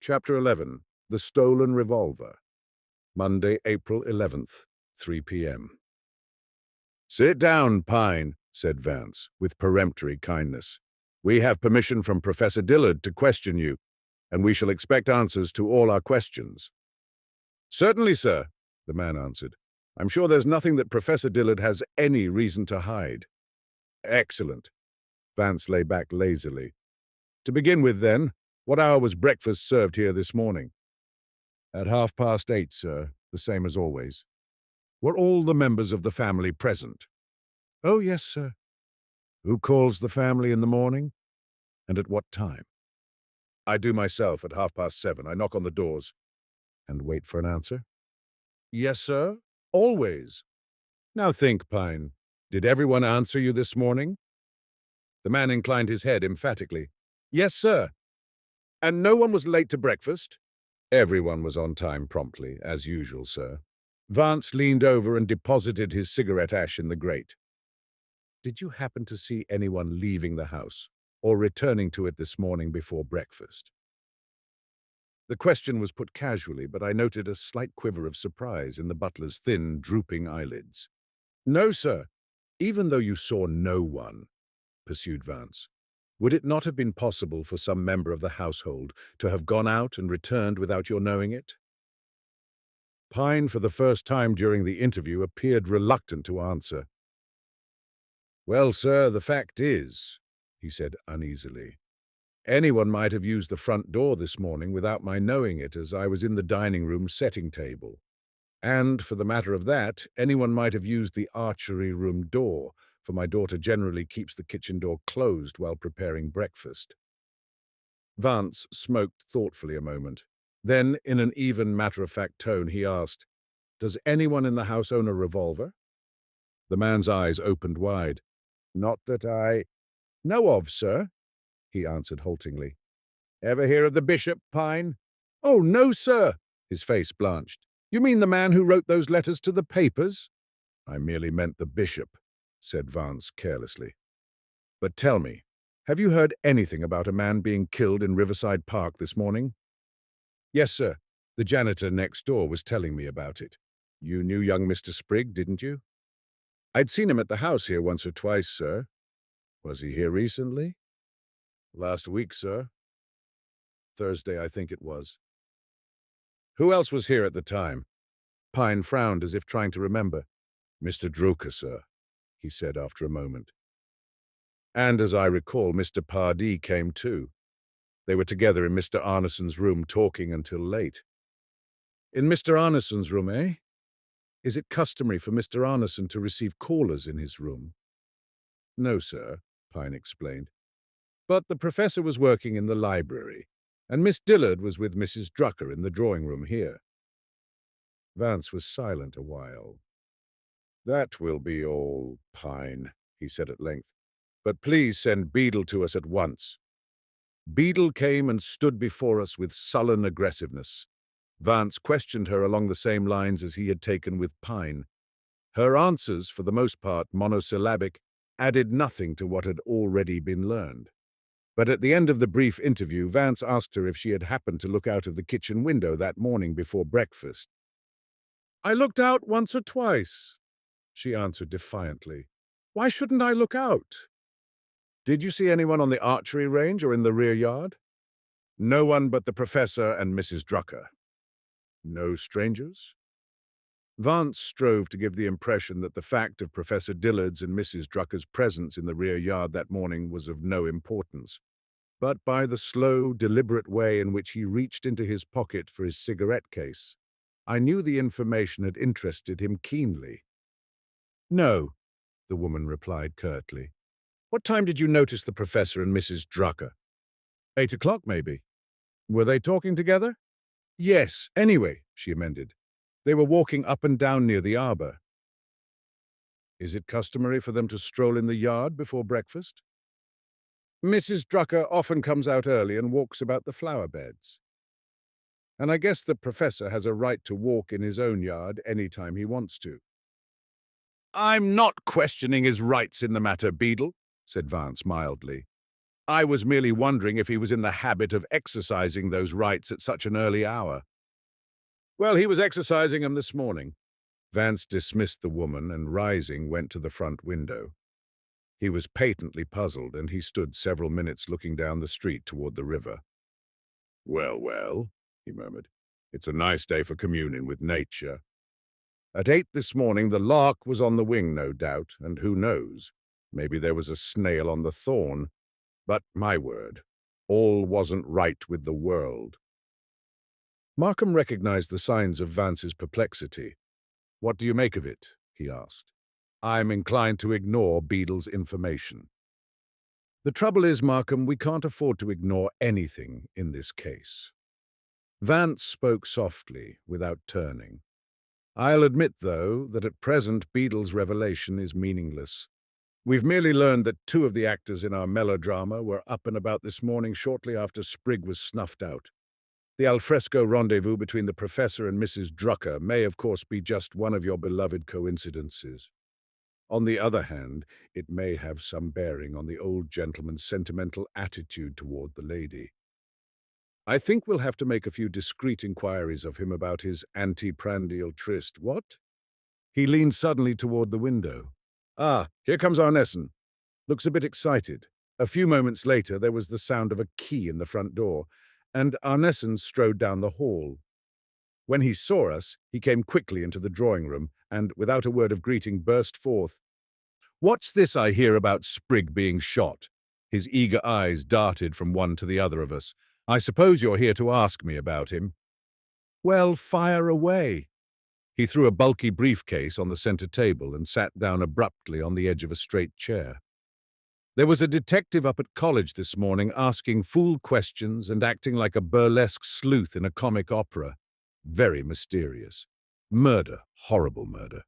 Chapter 11. The Stolen Revolver. Monday, April 11th, 3 p.m. "Sit down, Pine," said Vance, with peremptory kindness. "We have permission from Professor Dillard to question you, and we shall expect answers to all our questions." "Certainly, sir," the man answered. "I'm sure there's nothing that Professor Dillard has any reason to hide." "Excellent." Vance lay back lazily. "To begin with, then, what hour was breakfast served here this morning?" "At 8:30, sir, the same as always." "Were all the members of the family present?" "Oh, yes, sir." "Who calls the family in the morning, and at what time?" "I do myself at 7:30. I knock on the doors." "And wait for an answer?" "Yes, sir, always." "Now think, Pine. Did everyone answer you this morning?" The man inclined his head emphatically. "Yes, sir." "And no one was late to breakfast?" "Everyone was on time promptly, as usual, sir." Vance leaned over and deposited his cigarette ash in the grate. "Did you happen to see anyone leaving the house or returning to it this morning before breakfast?" The question was put casually, but I noted a slight quiver of surprise in the butler's thin, drooping eyelids. "No, sir." "Even though you saw no one," pursued Vance, "would it not have been possible for some member of the household to have gone out and returned without your knowing it?" Pine, for the first time during the interview, appeared reluctant to answer. "Well, sir, the fact is," he said uneasily, "anyone might have used the front door this morning without my knowing it, as I was in the dining room setting table. And, for the matter of that, anyone might have used the archery room door, for my daughter generally keeps the kitchen door closed while preparing breakfast." Vance smoked thoughtfully a moment. Then, in an even, matter-of-fact tone, he asked, "Does anyone in the house own a revolver?" The man's eyes opened wide. "Not that I know of, sir," he answered haltingly. "Ever hear of the bishop, Pine?" "Oh, no, sir." His face blanched. "You mean the man who wrote those letters to the papers?" "I merely meant the bishop," said Vance carelessly. "But tell me, have you heard anything about a man being killed in Riverside Park this morning?" "Yes, sir. The janitor next door was telling me about it." "You knew young Mr. Sprigg, didn't you?" "I'd seen him at the house here once or twice, sir." "Was he here recently?" "Last week, sir. Thursday, I think it was." "Who else was here at the time?" Pine frowned as if trying to remember. "Mr. Drucker, sir," he said after a moment. "And as I recall, Mr. Pardee came too. They were together in Mr. Arneson's room talking until late." "In Mr. Arneson's room, eh? Is it customary for Mr. Arneson to receive callers in his room?" "No, sir," Pine explained. "But the professor was working in the library, and Miss Dillard was with Mrs. Drucker in the drawing-room here." Vance was silent a while. "That will be all, Pine," he said at length. "But please send Beadle to us at once." Beadle came and stood before us with sullen aggressiveness. Vance questioned her along the same lines as he had taken with Pine. Her answers, for the most part monosyllabic, added nothing to what had already been learned. But at the end of the brief interview, Vance asked her if she had happened to look out of the kitchen window that morning before breakfast. "I looked out once or twice," she answered defiantly. "Why shouldn't I look out?" "Did you see anyone on the archery range or in the rear yard?" "No one but the professor and Mrs. Drucker." "No strangers?" Vance strove to give the impression that the fact of Professor Dillard's and Mrs. Drucker's presence in the rear yard that morning was of no importance. But by the slow, deliberate way in which he reached into his pocket for his cigarette case, I knew the information had interested him keenly. "No," the woman replied curtly. "What time did you notice the professor and Mrs. Drucker?" 8 o'clock, maybe." "Were they talking together?" "Yes, anyway," she amended. "They were walking up and down near the arbor." "Is it customary for them to stroll in the yard before breakfast?" "Mrs. Drucker often comes out early and walks about the flower beds. And I guess the professor has a right to walk in his own yard any time he wants to." "I'm not questioning his rights in the matter, Beadle," said Vance mildly. I was merely wondering if he was in the habit of exercising those rights at such an early hour. Well, he was exercising them this morning. Vance dismissed the woman and, rising, went to the front window. He was patently puzzled, and he stood several minutes looking down the street toward the river. Well, well, he murmured, it's a nice day for communion with nature. At 8 this morning, the lark was on the wing, no doubt, and who knows, maybe there was a snail on the thorn. But, my word, all wasn't right with the world. Markham recognized the signs of Vance's perplexity. What do you make of it? He asked. I'm inclined to ignore Beadle's information. The trouble is, Markham, we can't afford to ignore anything in this case. Vance spoke softly, without turning. I'll admit, though, that at present Beadle's revelation is meaningless. We've merely learned that 2 of the actors in our melodrama were up and about this morning shortly after Sprigg was snuffed out. The alfresco rendezvous between the Professor and Mrs. Drucker may, of course, be just one of your beloved coincidences. On the other hand, it may have some bearing on the old gentleman's sentimental attitude toward the lady. I think we'll have to make a few discreet inquiries of him about his anteprandial tryst. What? He leaned suddenly toward the window. Ah, here comes Arneson. Looks a bit excited. A few moments later, there was the sound of a key in the front door, and Arneson strode down the hall. When he saw us, he came quickly into the drawing-room and, without a word of greeting, burst forth. What's this I hear about Sprigg being shot? His eager eyes darted from one to the other of us. I suppose you're here to ask me about him. Well, fire away. He threw a bulky briefcase on the center table and sat down abruptly on the edge of a straight chair. There was a detective up at college this morning asking fool questions and acting like a burlesque sleuth in a comic opera. Very mysterious. Murder, horrible murder.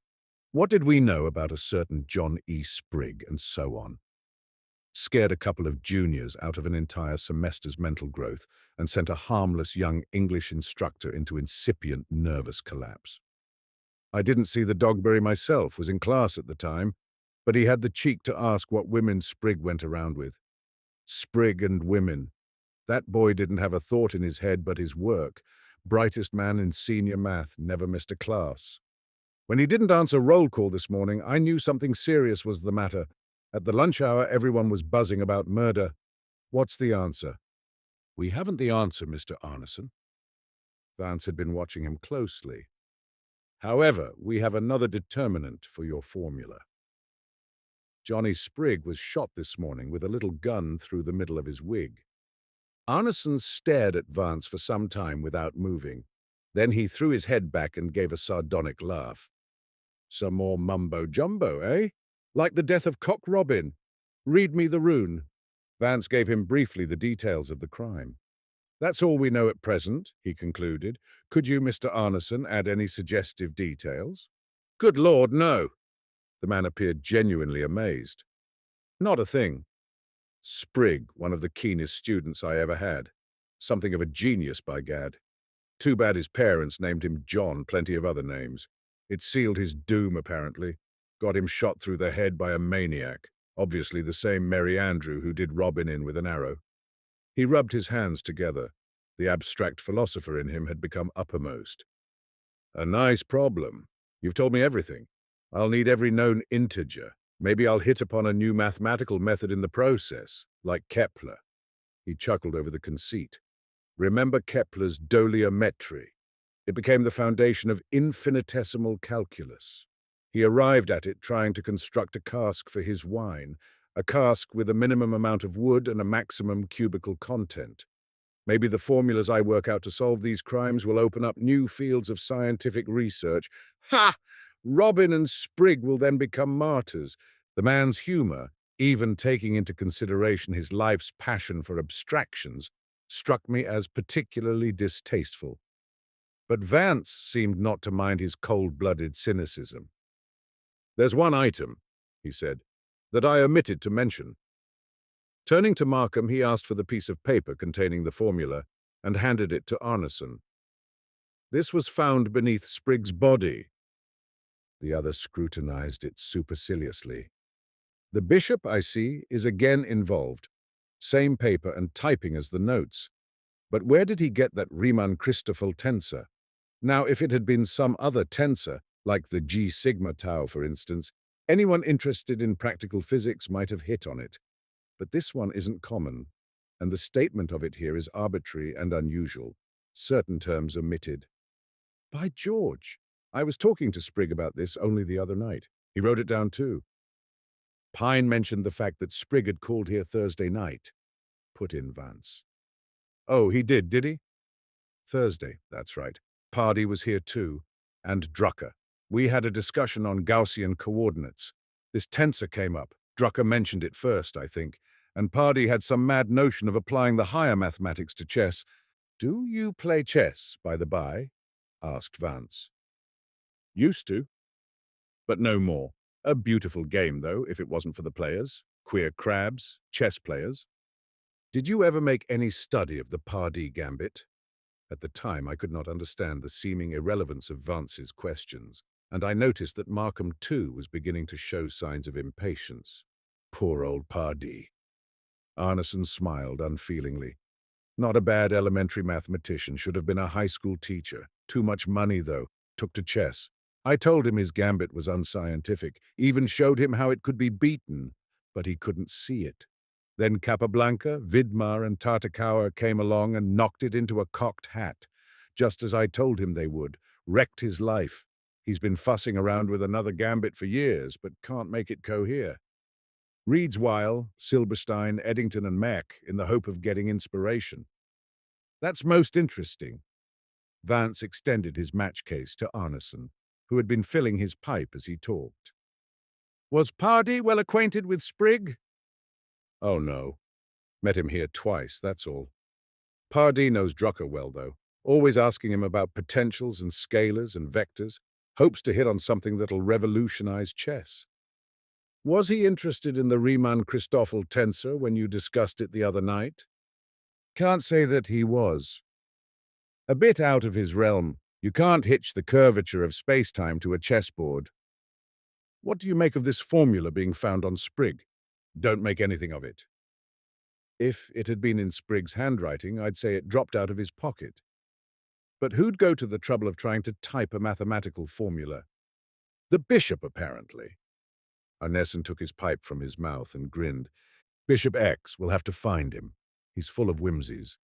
What did we know about a certain John E. Sprigg, and so on? Scared a couple of juniors out of an entire semester's mental growth and sent a harmless young English instructor into incipient nervous collapse. I didn't see the Dogberry myself, was in class at the time, but he had the cheek to ask what women Sprigg went around with. Sprigg and women. That boy didn't have a thought in his head but his work. Brightest man in senior math, never missed a class. When he didn't answer roll call this morning, I knew something serious was the matter. At the lunch hour, everyone was buzzing about murder. What's the answer? We haven't the answer, Mr. Arneson. Vance had been watching him closely. However, we have another determinant for your formula. Johnny Sprigg was shot this morning with a little gun through the middle of his wig. Arneson stared at Vance for some time without moving. Then he threw his head back and gave a sardonic laugh. Some more mumbo-jumbo, eh? Like the death of Cock Robin. Read me the rune. Vance gave him briefly the details of the crime. That's all we know at present, he concluded. Could you, Mr. Arneson, add any suggestive details? Good Lord, no. The man appeared genuinely amazed. Not a thing. Sprigg, one of the keenest students I ever had. Something of a genius, by gad. Too bad his parents named him John, plenty of other names. It sealed his doom, apparently. Got him shot through the head by a maniac, obviously the same Merry Andrew who did Robin in with an arrow. He rubbed his hands together. The abstract philosopher in him had become uppermost. A nice problem. You've told me everything. I'll need every known integer. Maybe I'll hit upon a new mathematical method in the process, like Kepler. He chuckled over the conceit. Remember Kepler's doliometry? It became the foundation of infinitesimal calculus. He arrived at it trying to construct a cask for his wine, a cask with a minimum amount of wood and a maximum cubical content. Maybe the formulas I work out to solve these crimes will open up new fields of scientific research. Ha! Robin and Sprigg will then become martyrs. The man's humor, even taking into consideration his life's passion for abstractions, struck me as particularly distasteful. But Vance seemed not to mind his cold-blooded cynicism. There's one item, he said, that I omitted to mention. Turning to Markham, he asked for the piece of paper containing the formula and handed it to Arneson. This was found beneath Sprigg's body. The other scrutinized it superciliously. The bishop, I see, is again involved. Same paper and typing as the notes. But where did he get that Riemann Christoffel tensor? Now, if it had been some other tensor, like the G sigma tau, for instance, anyone interested in practical physics might have hit on it. But this one isn't common, and the statement of it here is arbitrary and unusual, certain terms omitted. By George! I was talking to Sprigg about this only the other night. He wrote it down too. Pine mentioned the fact that Sprigg had called here Thursday night, put in Vance. Oh, he did he? Thursday, that's right. Pardee was here too, and Drucker. We had a discussion on Gaussian coordinates. This tensor came up. Drucker mentioned it first, I think, and Pardee had some mad notion of applying the higher mathematics to chess. Do you play chess, by the by? Asked Vance. Used to, but no more. A beautiful game, though, if it wasn't for the players. Queer crabs, chess players. Did you ever make any study of the Pardee gambit? At the time, I could not understand the seeming irrelevance of Vance's questions, and I noticed that Markham, too, was beginning to show signs of impatience. Poor old Pardee. Arneson smiled unfeelingly. Not a bad elementary mathematician, should have been a high school teacher. Too much money, though, took to chess. I told him his gambit was unscientific, even showed him how it could be beaten, but he couldn't see it. Then Capablanca, Vidmar, and Tartakower came along and knocked it into a cocked hat, just as I told him they would, wrecked his life. He's been fussing around with another gambit for years, but can't make it cohere. Reads Weil, Silberstein, Eddington, and Mack in the hope of getting inspiration. That's most interesting. Vance extended his match case to Arneson, who had been filling his pipe as he talked. Was Pardee well acquainted with Sprigg? Oh, no. Met him here twice, that's all. Pardee knows Drucker well, though, always asking him about potentials and scalars and vectors, hopes to hit on something that'll revolutionize chess. Was he interested in the Riemann-Christoffel tensor when you discussed it the other night? Can't say that he was. A bit out of his realm. You can't hitch the curvature of space-time to a chessboard. What do you make of this formula being found on Sprigg? Don't make anything of it. If it had been in Sprigg's handwriting, I'd say it dropped out of his pocket. But who'd go to the trouble of trying to type a mathematical formula? The bishop, apparently. Arneson took his pipe from his mouth and grinned. Bishop X will have to find him. He's full of whimsies.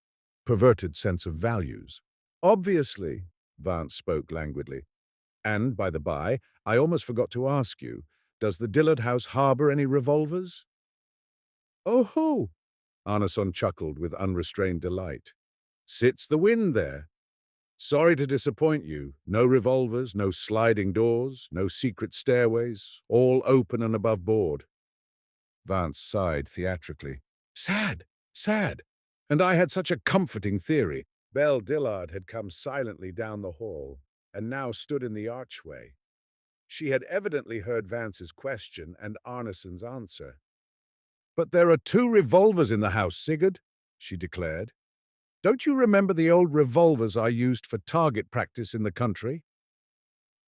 Perverted sense of values. Obviously, Vance spoke languidly. And, by the by, I almost forgot to ask you, does the Dillard house harbor any revolvers? Oh-ho! Arneson chuckled with unrestrained delight. Sits the wind there. Sorry to disappoint you. No revolvers, no sliding doors, no secret stairways, all open and above board. Vance sighed theatrically. Sad, sad. And I had such a comforting theory. Belle Dillard had come silently down the hall and now stood in the archway. She had evidently heard Vance's question and Arneson's answer. But there are 2 revolvers in the house, Sigurd, she declared. Don't you remember the old revolvers I used for target practice in the country?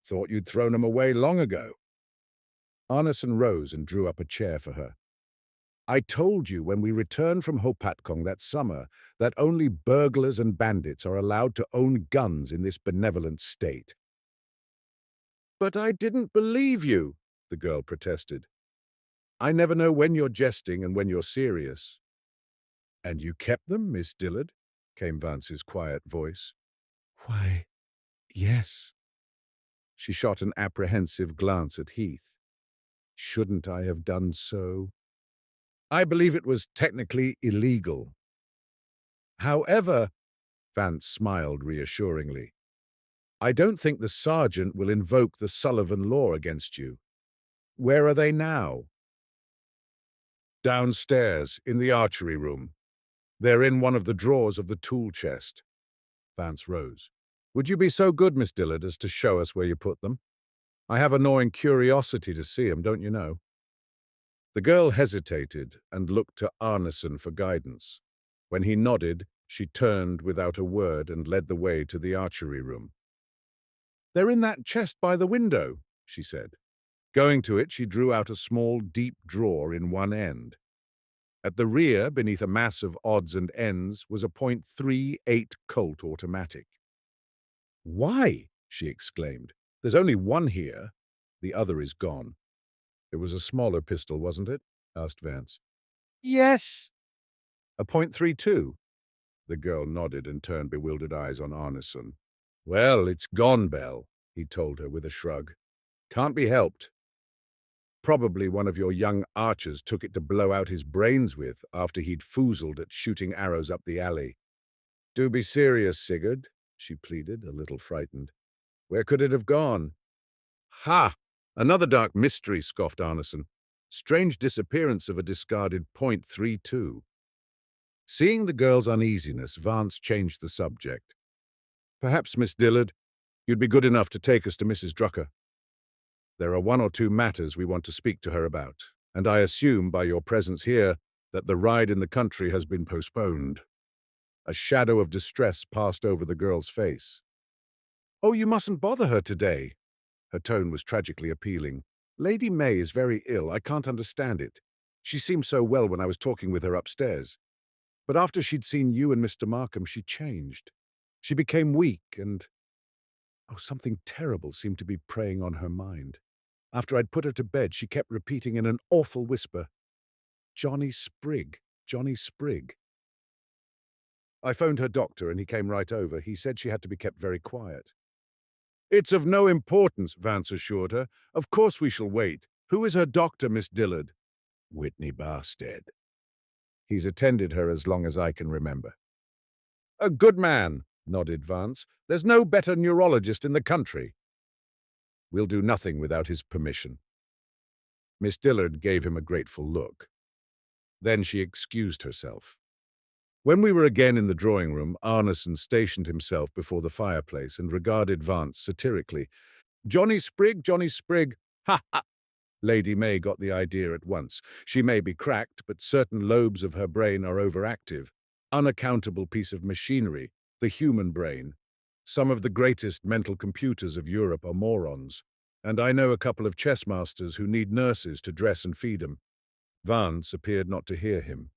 Thought you'd thrown 'em away long ago. Arneson rose and drew up a chair for her. I told you when we returned from Hopatkong that summer that only burglars and bandits are allowed to own guns in this benevolent state. But I didn't believe you, the girl protested. I never know when you're jesting and when you're serious. And you kept them, Miss Dillard? Came Vance's quiet voice. Why, yes. She shot an apprehensive glance at Heath. Shouldn't I have done so? I believe it was technically illegal. However, Vance smiled reassuringly, I don't think the sergeant will invoke the Sullivan law against you. Where are they now? Downstairs, in the archery room. They're in one of the drawers of the tool chest. Vance rose. Would you be so good, Miss Dillard, as to show us where you put them? I have a gnawing curiosity to see 'em, don't you know? The girl hesitated and looked to Arneson for guidance. When he nodded, she turned without a word and led the way to the archery room. They're in that chest by the window, she said. Going to it, she drew out a small, deep drawer in one end. At the rear, beneath a mass of odds and ends, was a .38 Colt automatic. "Why?" she exclaimed. "There's only one here. The other is gone." "It was a smaller pistol, wasn't it?" asked Vance. "Yes." "A .32? The girl nodded and turned bewildered eyes on Arneson. "Well, it's gone, Belle," he told her with a shrug. "Can't be helped. Probably one of your young archers took it to blow out his brains with after he'd foozled at shooting arrows up the alley." "Do be serious, Sigurd," she pleaded, a little frightened. "Where could it have gone?" "Ha! Another dark mystery," scoffed Arneson. "Strange disappearance of a discarded .32. Seeing the girl's uneasiness, Vance changed the subject. "Perhaps, Miss Dillard, you'd be good enough to take us to Mrs. Drucker. There are one or two matters we want to speak to her about, and I assume by your presence here that the ride in the country has been postponed." A shadow of distress passed over the girl's face. "Oh, you mustn't bother her today." Her tone was tragically appealing. "Lady May is very ill. I can't understand it. She seemed so well when I was talking with her upstairs. But after she'd seen you and Mr. Markham, she changed. She became weak and... oh, something terrible seemed to be preying on her mind. After I'd put her to bed, she kept repeating in an awful whisper, 'Johnny Sprigg, Johnny Sprigg.' I phoned her doctor and he came right over. He said she had to be kept very quiet." "It's of no importance," Vance assured her. "Of course we shall wait. Who is her doctor, Miss Dillard?" "Whitney Barstead. He's attended her as long as I can remember." "A good man," nodded Vance. "There's no better neurologist in the country." "We'll do nothing without his permission." Miss Dillard gave him a grateful look. Then she excused herself. When we were again in the drawing room, Arneson stationed himself before the fireplace and regarded Vance satirically. "Johnny Sprigg, Johnny Sprigg. Ha ha!" Lady May got the idea at once. She may be cracked, but certain lobes of her brain are overactive. Unaccountable piece of machinery, the human brain. Some of the greatest mental computers of Europe are morons. And I know a couple of chess masters who need nurses to dress and feed them. Vance appeared not to hear him.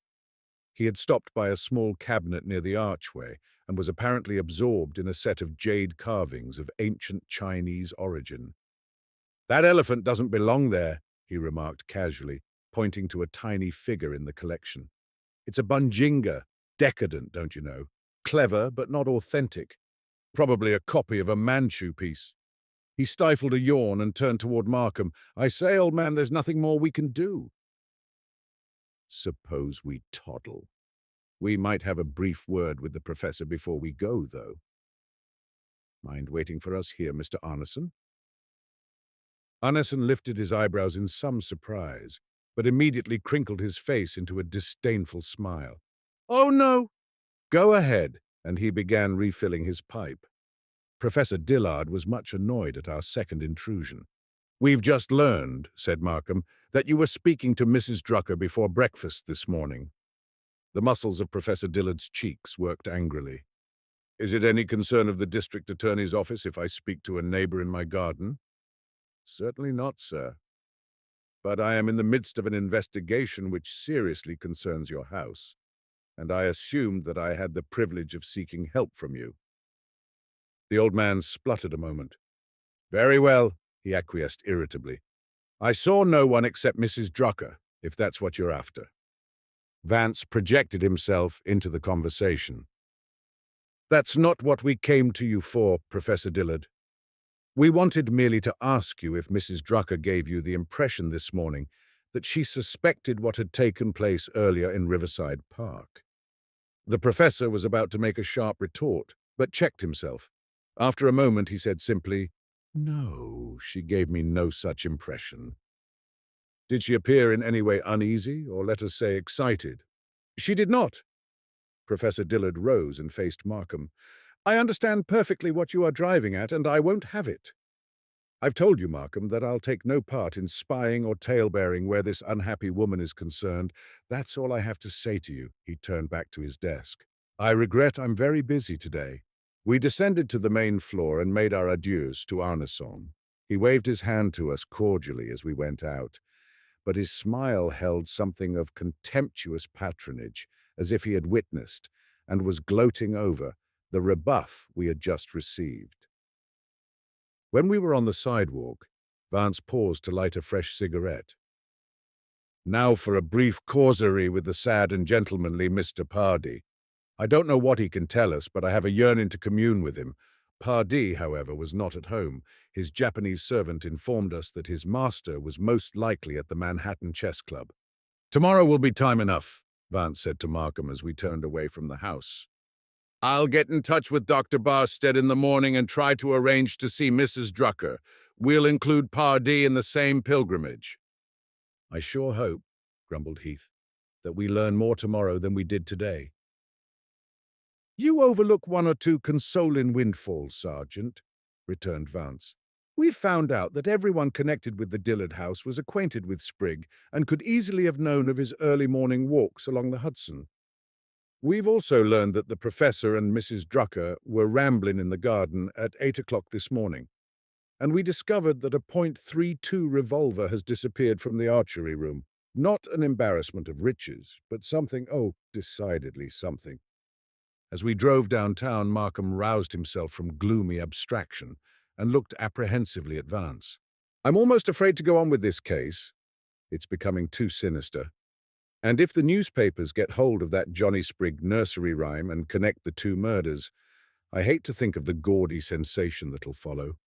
He had stopped by a small cabinet near the archway and was apparently absorbed in a set of jade carvings of ancient Chinese origin. "That elephant doesn't belong there," he remarked casually, pointing to a tiny figure in the collection. "It's a bunjinga, decadent, don't you know? Clever, but not authentic. Probably a copy of a Manchu piece." He stifled a yawn and turned toward Markham. "I say, old man, there's nothing more we can do." "Suppose we toddle. We might have a brief word with the professor before we go, though. Mind waiting for us here, Mr. Arneson?" Arneson lifted his eyebrows in some surprise, but immediately crinkled his face into a disdainful smile. "Oh, no. Go ahead," and he began refilling his pipe. Professor Dillard was much annoyed at our second intrusion. "We've just learned," said Markham, "that you were speaking to Mrs. Drucker before breakfast this morning." The muscles of Professor Dillard's cheeks worked angrily. "Is it any concern of the district attorney's office if I speak to a neighbor in my garden?" "Certainly not, sir. But I am in the midst of an investigation which seriously concerns your house, and I assumed that I had the privilege of seeking help from you." The old man spluttered a moment. "Very well," he acquiesced irritably. "I saw no one except Mrs. Drucker, if that's what you're after." Vance projected himself into the conversation. "That's not what we came to you for, Professor Dillard. We wanted merely to ask you if Mrs. Drucker gave you the impression this morning that she suspected what had taken place earlier in Riverside Park." The professor was about to make a sharp retort, but checked himself. After a moment, he said simply, "No, she gave me no such impression." "Did she appear in any way uneasy, or let us say excited?" "She did not." Professor Dillard rose and faced Markham. "I understand perfectly what you are driving at, and I won't have it. I've told you, Markham, that I'll take no part in spying or tale-bearing where this unhappy woman is concerned. That's all I have to say to you." He turned back to his desk. "I regret I'm very busy today." We descended to the main floor and made our adieus to Arneson. He waved his hand to us cordially as we went out. but his smile held something of contemptuous patronage, as if he had witnessed, and was gloating over, the rebuff we had just received. When we were on the sidewalk, Vance paused to light a fresh cigarette. "Now for a brief causerie with the sad and gentlemanly Mr. Pardee. I don't know what he can tell us, but I have a yearning to commune with him." Pardee, however, was not at home. His Japanese servant informed us that his master was most likely at the Manhattan Chess Club. "Tomorrow will be time enough," Vance said to Markham as we turned away from the house. "I'll get in touch with Dr. Barstead in the morning and try to arrange to see Mrs. Drucker. We'll include Pardee in the same pilgrimage." "I sure hope," grumbled Heath, "that we learn more tomorrow than we did today." "You overlook one or two consoling windfalls, Sergeant," returned Vance. "We've found out that everyone connected with the Dillard house was acquainted with Sprigg and could easily have known of his early morning walks along the Hudson. We've also learned that the Professor and Mrs. Drucker were rambling in the garden at 8 o'clock this morning, and we discovered that a .32 revolver has disappeared from the archery room. Not an embarrassment of riches, but something, oh, decidedly something." As we drove downtown, Markham roused himself from gloomy abstraction and looked apprehensively at Vance. "I'm almost afraid to go on with this case. It's becoming too sinister. And if the newspapers get hold of that Johnny Sprigg nursery rhyme and connect the two murders, I hate to think of the gaudy sensation that'll follow."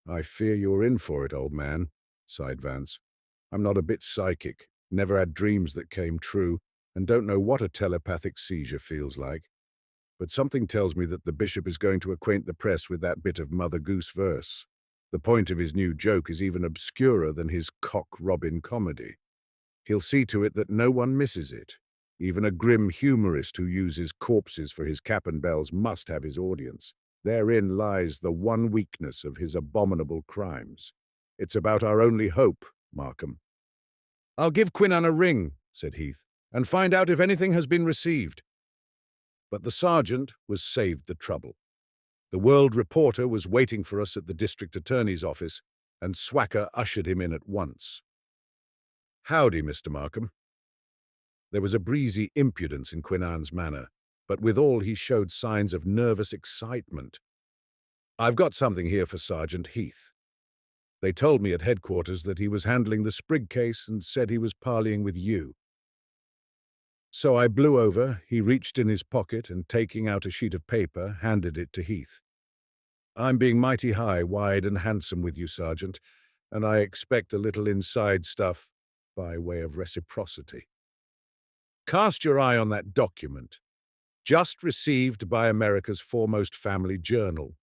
"I fear you're in for it, old man," sighed Vance. "I'm not a bit psychic, never had dreams that came true, and don't know what a telepathic seizure feels like. But something tells me that the bishop is going to acquaint the press with that bit of Mother Goose verse. The point of his new joke is even obscurer than his cock-robin comedy. He'll see to it that no one misses it. Even a grim humorist who uses corpses for his cap and bells must have his audience. Therein lies the one weakness of his abominable crimes. It's about our only hope, Markham." "I'll give Quinnan a ring," said Heath, "and find out if anything has been received." But the sergeant was saved the trouble. The World reporter was waiting for us at the district attorney's office, and Swacker ushered him in at once. "Howdy, Mr. Markham." There was a breezy impudence in Quinnan's manner, but withal he showed signs of nervous excitement. "I've got something here for Sergeant Heath. They told me at headquarters that he was handling the Sprigg case and said he was parleying with you." So I blew over, he reached in his pocket and, taking out a sheet of paper, handed it to Heath. "I'm being mighty high, wide and handsome with you, Sergeant, and I expect a little inside stuff by way of reciprocity. Cast your eye on that document. Just received by America's foremost family journal."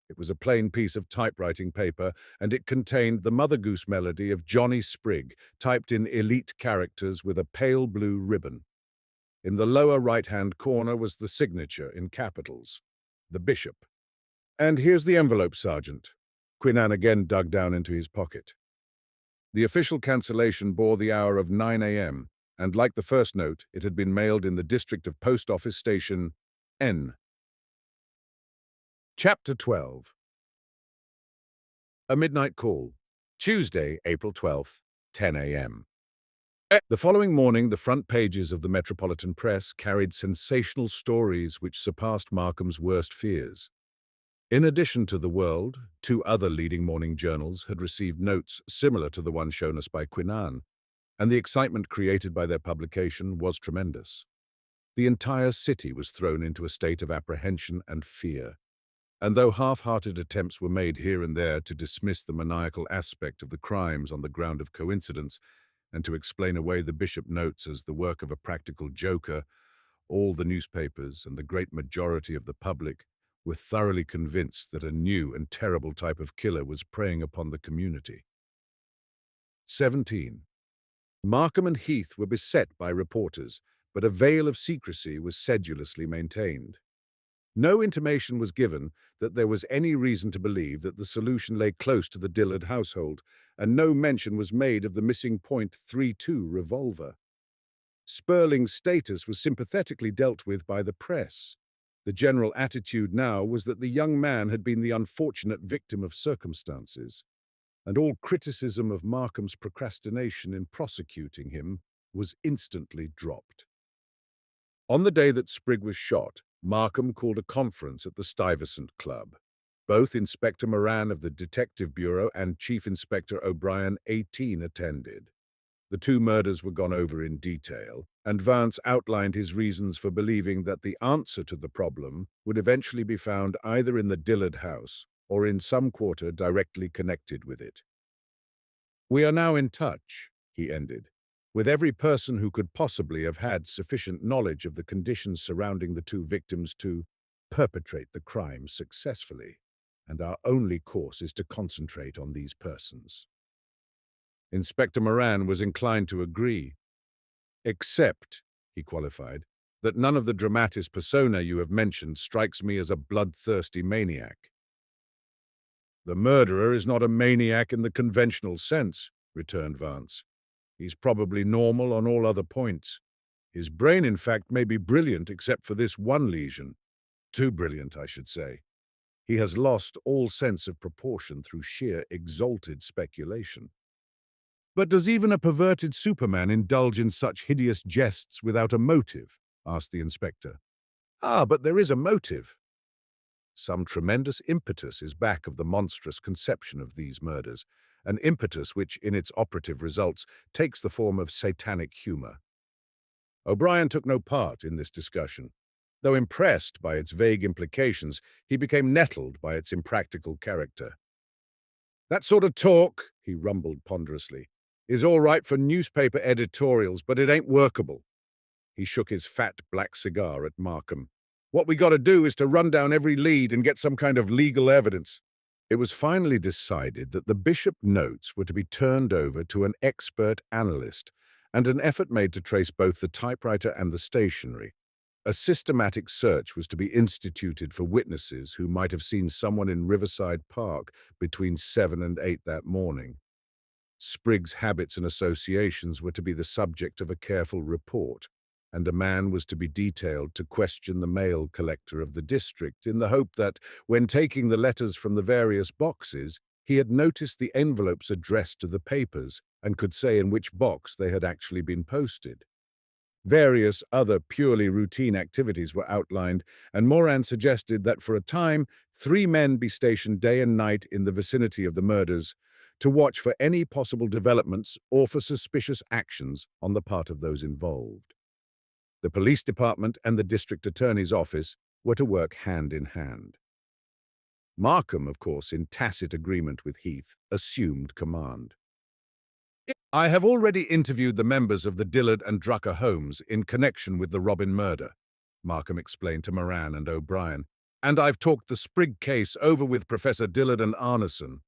It was a plain piece of typewriting paper, and it contained the Mother Goose melody of Johnny Sprigg, typed in elite characters with a pale blue ribbon. In the lower right-hand corner was the signature in capitals, "The Bishop." "And here's the envelope, Sergeant." Quinnan again dug down into his pocket. The official cancellation bore the hour of 9 a.m., and like the first note, it had been mailed in the district of Post Office Station N. Chapter 12. A Midnight Call. Tuesday, April 12th, 10 a.m. The following morning, the front pages of the Metropolitan Press carried sensational stories which surpassed Markham's worst fears. In addition to The World, two other leading morning journals had received notes similar to the one shown us by Quinnan, and the excitement created by their publication was tremendous. The entire city was thrown into a state of apprehension and fear. And though half-hearted attempts were made here and there to dismiss the maniacal aspect of the crimes on the ground of coincidence and to explain away the bishop notes as the work of a practical joker, all the newspapers and the great majority of the public were thoroughly convinced that a new and terrible type of killer was preying upon the community. 17. Markham and Heath were beset by reporters, but a veil of secrecy was sedulously maintained. No intimation was given that there was any reason to believe that the solution lay close to the Dillard household, and no mention was made of the missing .32 revolver. Sperling's status was sympathetically dealt with by the press. The general attitude now was that the young man had been the unfortunate victim of circumstances. and all criticism of Markham's procrastination in prosecuting him was instantly dropped. On the day that Sprigg was shot, Markham called a conference at the Stuyvesant Club. Both Inspector Moran of the Detective Bureau and Chief Inspector O'Brien, 18, attended. The two murders were gone over in detail, and Vance outlined his reasons for believing that the answer to the problem would eventually be found either in the Dillard house or in some quarter directly connected with it. "We are now in touch," he ended, "with every person who could possibly have had sufficient knowledge of the conditions surrounding the two victims to perpetrate the crime successfully, and our only course is to concentrate on these persons." Inspector Moran was inclined to agree. "Except," he qualified, "that none of the dramatis persona you have mentioned strikes me as a bloodthirsty maniac." "The murderer is not a maniac in the conventional sense," returned Vance. "He's probably normal on all other points. His brain, in fact, may be brilliant except for this one lesion. Too brilliant, I should say. He has lost all sense of proportion through sheer exalted speculation." "But does even a perverted Superman indulge in such hideous jests without a motive?" asked the inspector. "Ah, but there is a motive. Some tremendous impetus is back of the monstrous conception of these murders, an impetus which, in its operative results, takes the form of satanic humor." O'Brien took no part in this discussion. Though impressed by its vague implications, he became nettled by its impractical character. "That sort of talk," he rumbled ponderously, "is all right for newspaper editorials, but it ain't workable." He shook his fat black cigar at Markham. "What we got to do is to run down every lead and get some kind of legal evidence." It was finally decided that the Bishop notes were to be turned over to an expert analyst, and an effort made to trace both the typewriter and the stationery. A systematic search was to be instituted for witnesses who might have seen someone in Riverside Park between 7 and 8 that morning. Sprigg's habits and associations were to be the subject of a careful report, and a man was to be detailed to question the mail collector of the district in the hope that, when taking the letters from the various boxes, he had noticed the envelopes addressed to the papers and could say in which box they had actually been posted. Various other purely routine activities were outlined, and Moran suggested that for a time 3 men be stationed day and night in the vicinity of the murders to watch for any possible developments or for suspicious actions on the part of those involved. The police department and the district attorney's office were to work hand in hand. Markham, of course, in tacit agreement with Heath, assumed command. "I have already interviewed the members of the Dillard and Drucker homes in connection with the Robin murder," Markham explained to Moran and O'Brien, "and I've talked the Sprigg case over with Professor Dillard and Arneson.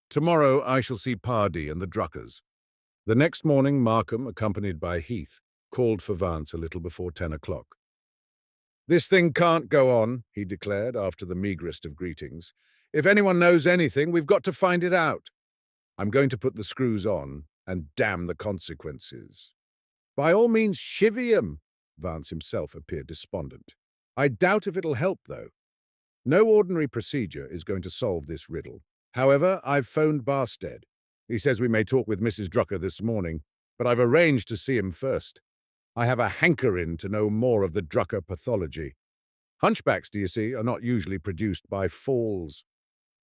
Tomorrow I shall see Pardee and the Druckers." The next morning, Markham, accompanied by Heath, called for Vance a little before 10 o'clock. "This thing can't go on," he declared after the meagrest of greetings. "If anyone knows anything, we've got to find it out. I'm going to put the screws on, and damn the consequences." "By all means, chivvy 'em," Vance himself appeared despondent. "I doubt if it'll help, though. No ordinary procedure is going to solve this riddle. However, I've phoned Barstead. He says we may talk with Mrs. Drucker this morning, but I've arranged to see him first. I have a hankering to know more of the Drucker pathology. Hunchbacks, do you see, are not usually produced by falls."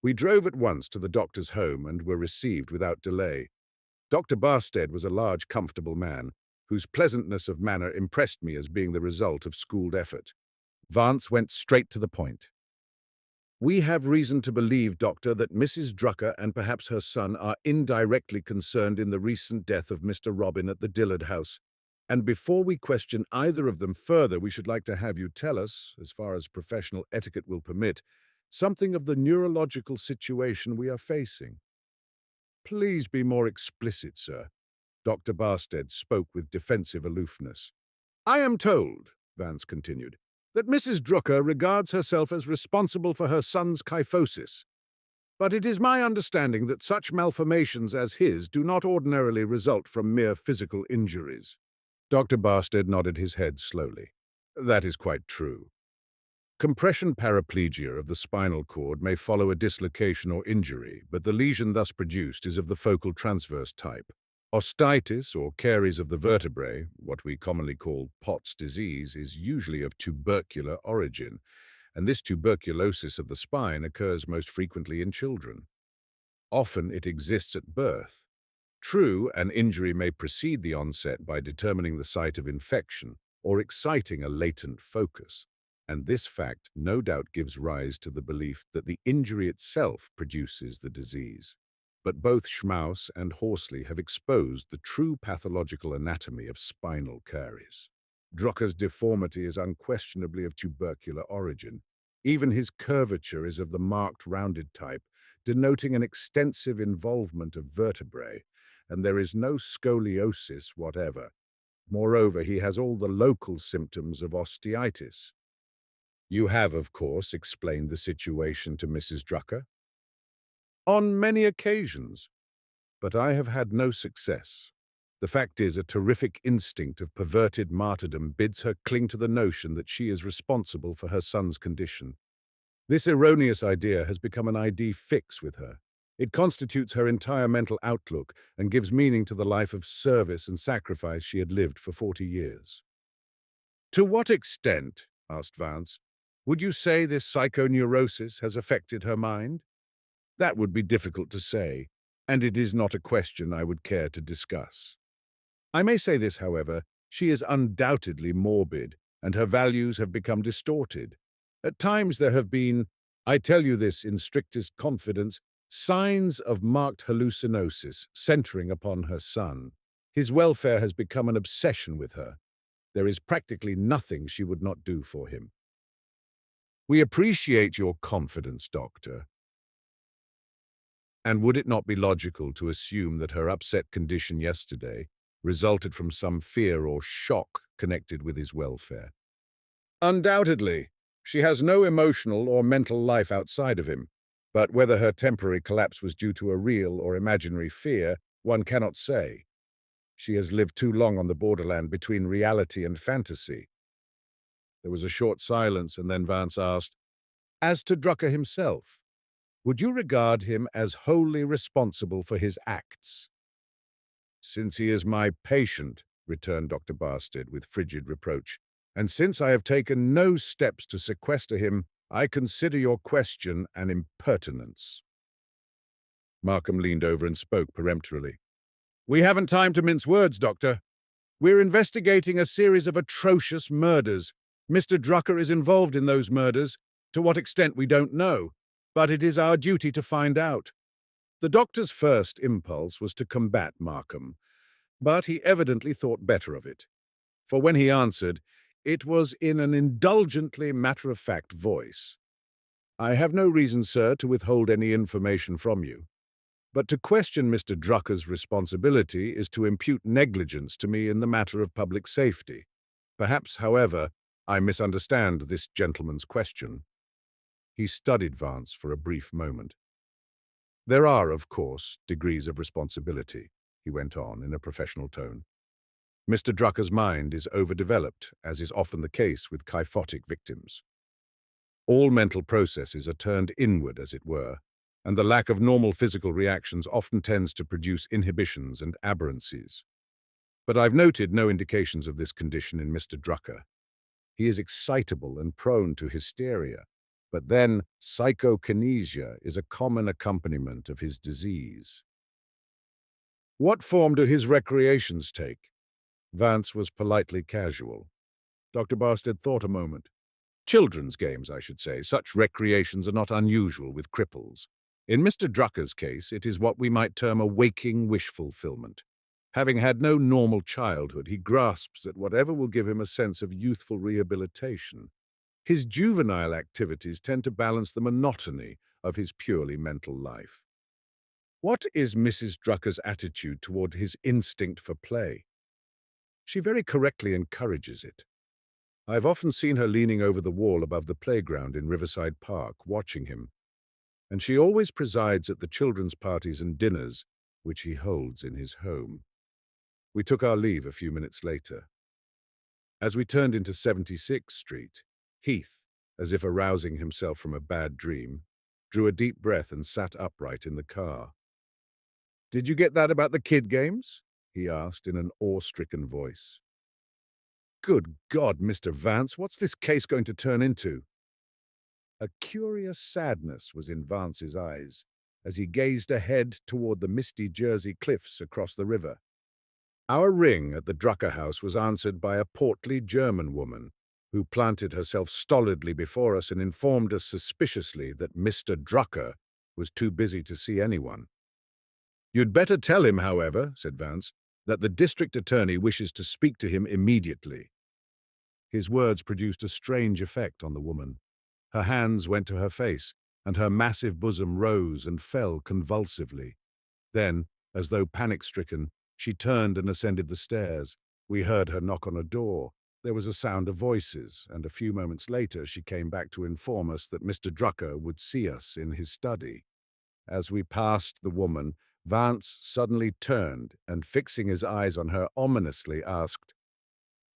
We drove at once to the doctor's home and were received without delay. Dr. Barstead was a large, comfortable man, whose pleasantness of manner impressed me as being the result of schooled effort. Vance went straight to the point. "We have reason to believe, Doctor, that Mrs. Drucker and perhaps her son are indirectly concerned in the recent death of Mr. Robin at the Dillard house. And before we question either of them further, we should like to have you tell us, as far as professional etiquette will permit, something of the neurological situation we are facing." "Please be more explicit, sir." Dr. Barstead spoke with defensive aloofness. "I am told," Vance continued, "that Mrs. Drucker regards herself as responsible for her son's kyphosis. But it is my understanding that such malformations as his do not ordinarily result from mere physical injuries." Dr. Barstead nodded his head slowly. "That is quite true. Compression paraplegia of the spinal cord may follow a dislocation or injury, but the lesion thus produced is of the focal transverse type. Osteitis, or caries of the vertebrae, what we commonly call Pott's disease, is usually of tubercular origin, and this tuberculosis of the spine occurs most frequently in children. Often it exists at birth. True, an injury may precede the onset by determining the site of infection or exciting a latent focus, and this fact no doubt gives rise to the belief that the injury itself produces the disease. But both Schmaus and Horsley have exposed the true pathological anatomy of spinal caries. Drucker's deformity is unquestionably of tubercular origin. Even his curvature is of the marked rounded type, denoting an extensive involvement of vertebrae, and there is no scoliosis whatever. Moreover, he has all the local symptoms of osteitis. You have, of course, explained the situation to Mrs. Drucker? On many occasions, but I have had no success. The fact is, a terrific instinct of perverted martyrdom bids her cling to the notion that she is responsible for her son's condition. This erroneous idea has become an idée fixe with her. It constitutes her entire mental outlook and gives meaning to the life of service and sacrifice she had lived for 40 years. To what extent, asked Vance, would you say this psychoneurosis has affected her mind? That would be difficult to say, and it is not a question I would care to discuss. I may say this, however, she is undoubtedly morbid, and her values have become distorted. At times there have been, I tell you this in strictest confidence, signs of marked hallucinosis centering upon her son. His welfare has become an obsession with her. There is practically nothing she would not do for him. We appreciate your confidence, Doctor. And would it not be logical to assume that her upset condition yesterday resulted from some fear or shock connected with his welfare? Undoubtedly. She has no emotional or mental life outside of him, but whether her temporary collapse was due to a real or imaginary fear, one cannot say. She has lived too long on the borderland between reality and fantasy. There was a short silence, and then Vance asked, as to Drucker himself, would you regard him as wholly responsible for his acts? Since he is my patient, returned Dr. Barstead with frigid reproach, and since I have taken no steps to sequester him, I consider your question an impertinence. Markham leaned over and spoke peremptorily. We haven't time to mince words, Doctor. We're investigating a series of atrocious murders. Mr. Drucker is involved in those murders. To what extent we don't know, but it is our duty to find out. The doctor's first impulse was to combat Markham, but he evidently thought better of it. For when he answered, it was in an indulgently matter-of-fact voice. I have no reason, sir, to withhold any information from you. But to question Mr. Drucker's responsibility is to impute negligence to me in the matter of public safety. Perhaps, however, I misunderstand this gentleman's question. He studied Vance for a brief moment. There are, of course, degrees of responsibility, he went on in a professional tone. Mr. Drucker's mind is overdeveloped, as is often the case with kyphotic victims. All mental processes are turned inward, as it were, and the lack of normal physical reactions often tends to produce inhibitions and aberrancies. But I've noted no indications of this condition in Mr. Drucker. He is excitable and prone to hysteria, but then psychokinesia is a common accompaniment of his disease. What form do his recreations take? Vance was politely casual. Dr. Barstead thought a moment. Children's games, I should say. Such recreations are not unusual with cripples. In Mr. Drucker's case, it is what we might term a waking wish fulfillment. Having had no normal childhood, he grasps at whatever will give him a sense of youthful rehabilitation. His juvenile activities tend to balance the monotony of his purely mental life. What is Mrs. Drucker's attitude toward his instinct for play? She very correctly encourages it. I've often seen her leaning over the wall above the playground in Riverside Park, watching him, and she always presides at the children's parties and dinners which he holds in his home. We took our leave a few minutes later. As we turned into 76th Street, Heath, as if arousing himself from a bad dream, drew a deep breath and sat upright in the car. "Did you get that about the kid games?" he asked in an awe-stricken voice. "Good God, Mr. Vance, what's this case going to turn into?" A curious sadness was in Vance's eyes as he gazed ahead toward the misty Jersey cliffs across the river. Our ring at the Drucker house was answered by a portly German woman who planted herself stolidly before us and informed us suspiciously that Mr. Drucker was too busy to see anyone. "You'd better tell him, however," said Vance, "that the district attorney wishes to speak to him immediately." His words produced a strange effect on the woman. Her hands went to her face, and her massive bosom rose and fell convulsively. Then, as though panic-stricken, she turned and ascended the stairs. We heard her knock on a door. There was a sound of voices, and a few moments later she came back to inform us that Mr. Drucker would see us in his study. As we passed the woman, Vance suddenly turned and, fixing his eyes on her ominously, asked,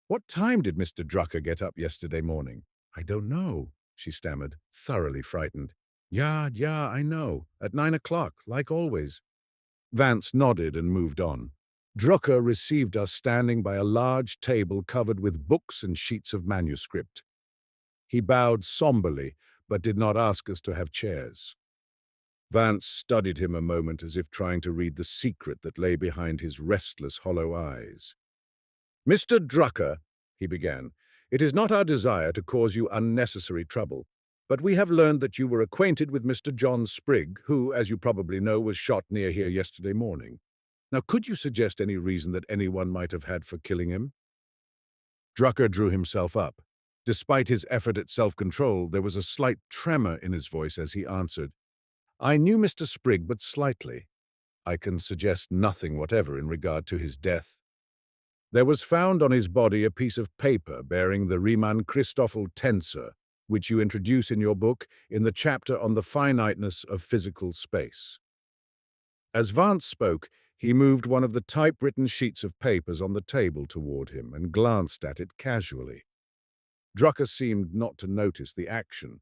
"What time did Mr. Drucker get up yesterday morning?" "I don't know," she stammered, thoroughly frightened. Yeah, I know. At 9 o'clock, like always." Vance nodded and moved on. Drucker received us standing by a large table covered with books and sheets of manuscript. He bowed somberly, but did not ask us to have chairs. Vance studied him a moment as if trying to read the secret that lay behind his restless, hollow eyes. "Mr. Drucker," he began, "it is not our desire to cause you unnecessary trouble, but we have learned that you were acquainted with Mr. John Sprigg, who, as you probably know, was shot near here yesterday morning. Now, could you suggest any reason that anyone might have had for killing him?" Drucker drew himself up. Despite his effort at self-control, there was a slight tremor in his voice as he answered, "I knew Mr. Sprigg but slightly. I can suggest nothing whatever in regard to his death. There was found on his body a piece of paper bearing the Riemann-Christoffel tensor, which you introduce in your book in the chapter on the finiteness of physical space." As Vance spoke, he moved one of the typewritten sheets of papers on the table toward him and glanced at it casually. Drucker seemed not to notice the action.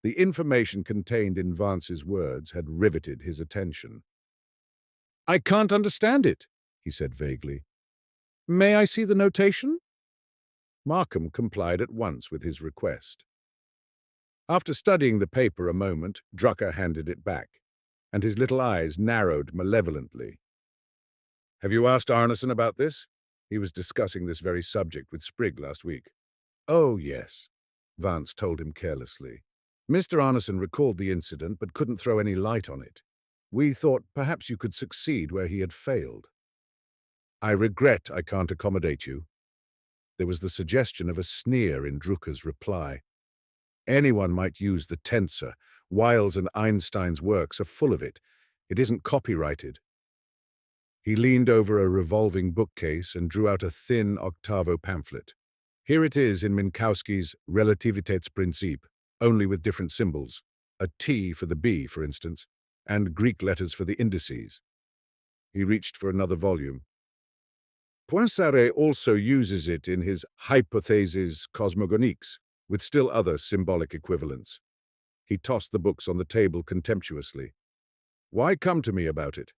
The information contained in Vance's words had riveted his attention. "I can't understand it," he said vaguely. "May I see the notation?" Markham complied at once with his request. After studying the paper a moment, Drucker handed it back, and his little eyes narrowed malevolently. "Have you asked Arneson about this? He was discussing this very subject with Sprigg last week." "Oh, yes," Vance told him carelessly. "Mr. Arneson recalled the incident but couldn't throw any light on it. We thought perhaps you could succeed where he had failed." "I regret I can't accommodate you." There was the suggestion of a sneer in Drucker's reply. "Anyone might use the tensor. Wiles and Einstein's works are full of it. It isn't copyrighted." He leaned over a revolving bookcase and drew out a thin octavo pamphlet. "Here it is in Minkowski's Relativitätsprinzip, only with different symbols. A T for the B, for instance, and Greek letters for the indices." He reached for another volume. "Poincaré also uses it in his Hypotheses cosmogoniques, with still other symbolic equivalents." He tossed the books on the table contemptuously. "Why come to me about it?"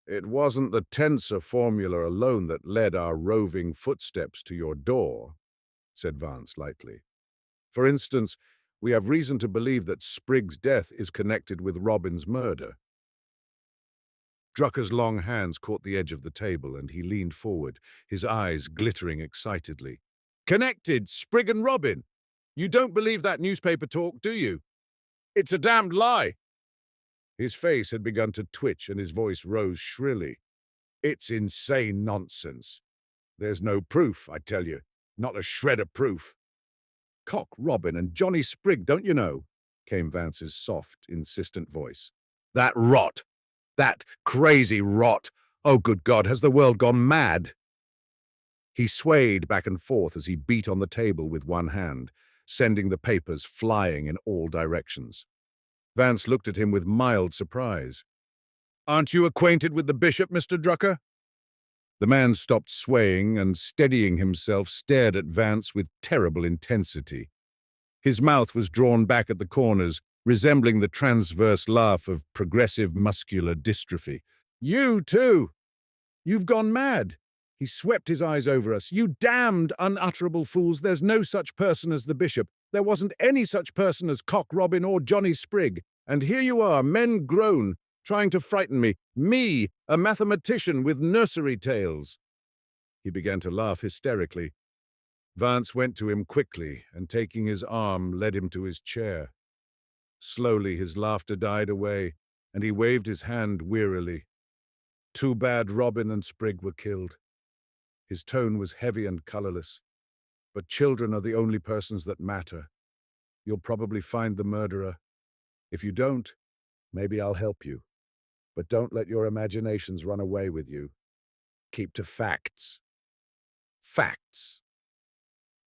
"It wasn't the tensor formula alone that led our roving footsteps to your door," said Vance lightly. "For instance, we have reason to believe that Sprigg's death is connected with Robin's murder." Drucker's long hands caught the edge of the table, and he leaned forward, his eyes glittering excitedly. "Connected, Sprigg and Robin! You don't believe that newspaper talk, do you? It's a damned lie!" His face had begun to twitch, and his voice rose shrilly. "It's insane nonsense. There's no proof, I tell you. Not a shred of proof." "Cock Robin and Johnny Sprigg, don't you know?" came Vance's soft, insistent voice. "That rot! That crazy rot! Oh, good God, has the world gone mad?" He swayed back and forth as he beat on the table with one hand, sending the papers flying in all directions. Vance looked at him with mild surprise. "Aren't you acquainted with the bishop, Mr. Drucker?" The man stopped swaying and, steadying himself, stared at Vance with terrible intensity. His mouth was drawn back at the corners, resembling the transverse laugh of progressive muscular dystrophy. "You, too! You've gone mad!" He swept his eyes over us. "You damned unutterable fools! There's no such person as the bishop. There wasn't any such person as Cock Robin or Johnny Sprigg. And here you are, men grown, trying to frighten me. Me, a mathematician with nursery tales." He began to laugh hysterically. Vance went to him quickly and, taking his arm, led him to his chair. Slowly his laughter died away, and he waved his hand wearily. "Too bad Robin and Sprigg were killed." His tone was heavy and colorless. "But children are the only persons that matter. You'll probably find the murderer. If you don't, maybe I'll help you. But don't let your imaginations run away with you. Keep to facts. Facts."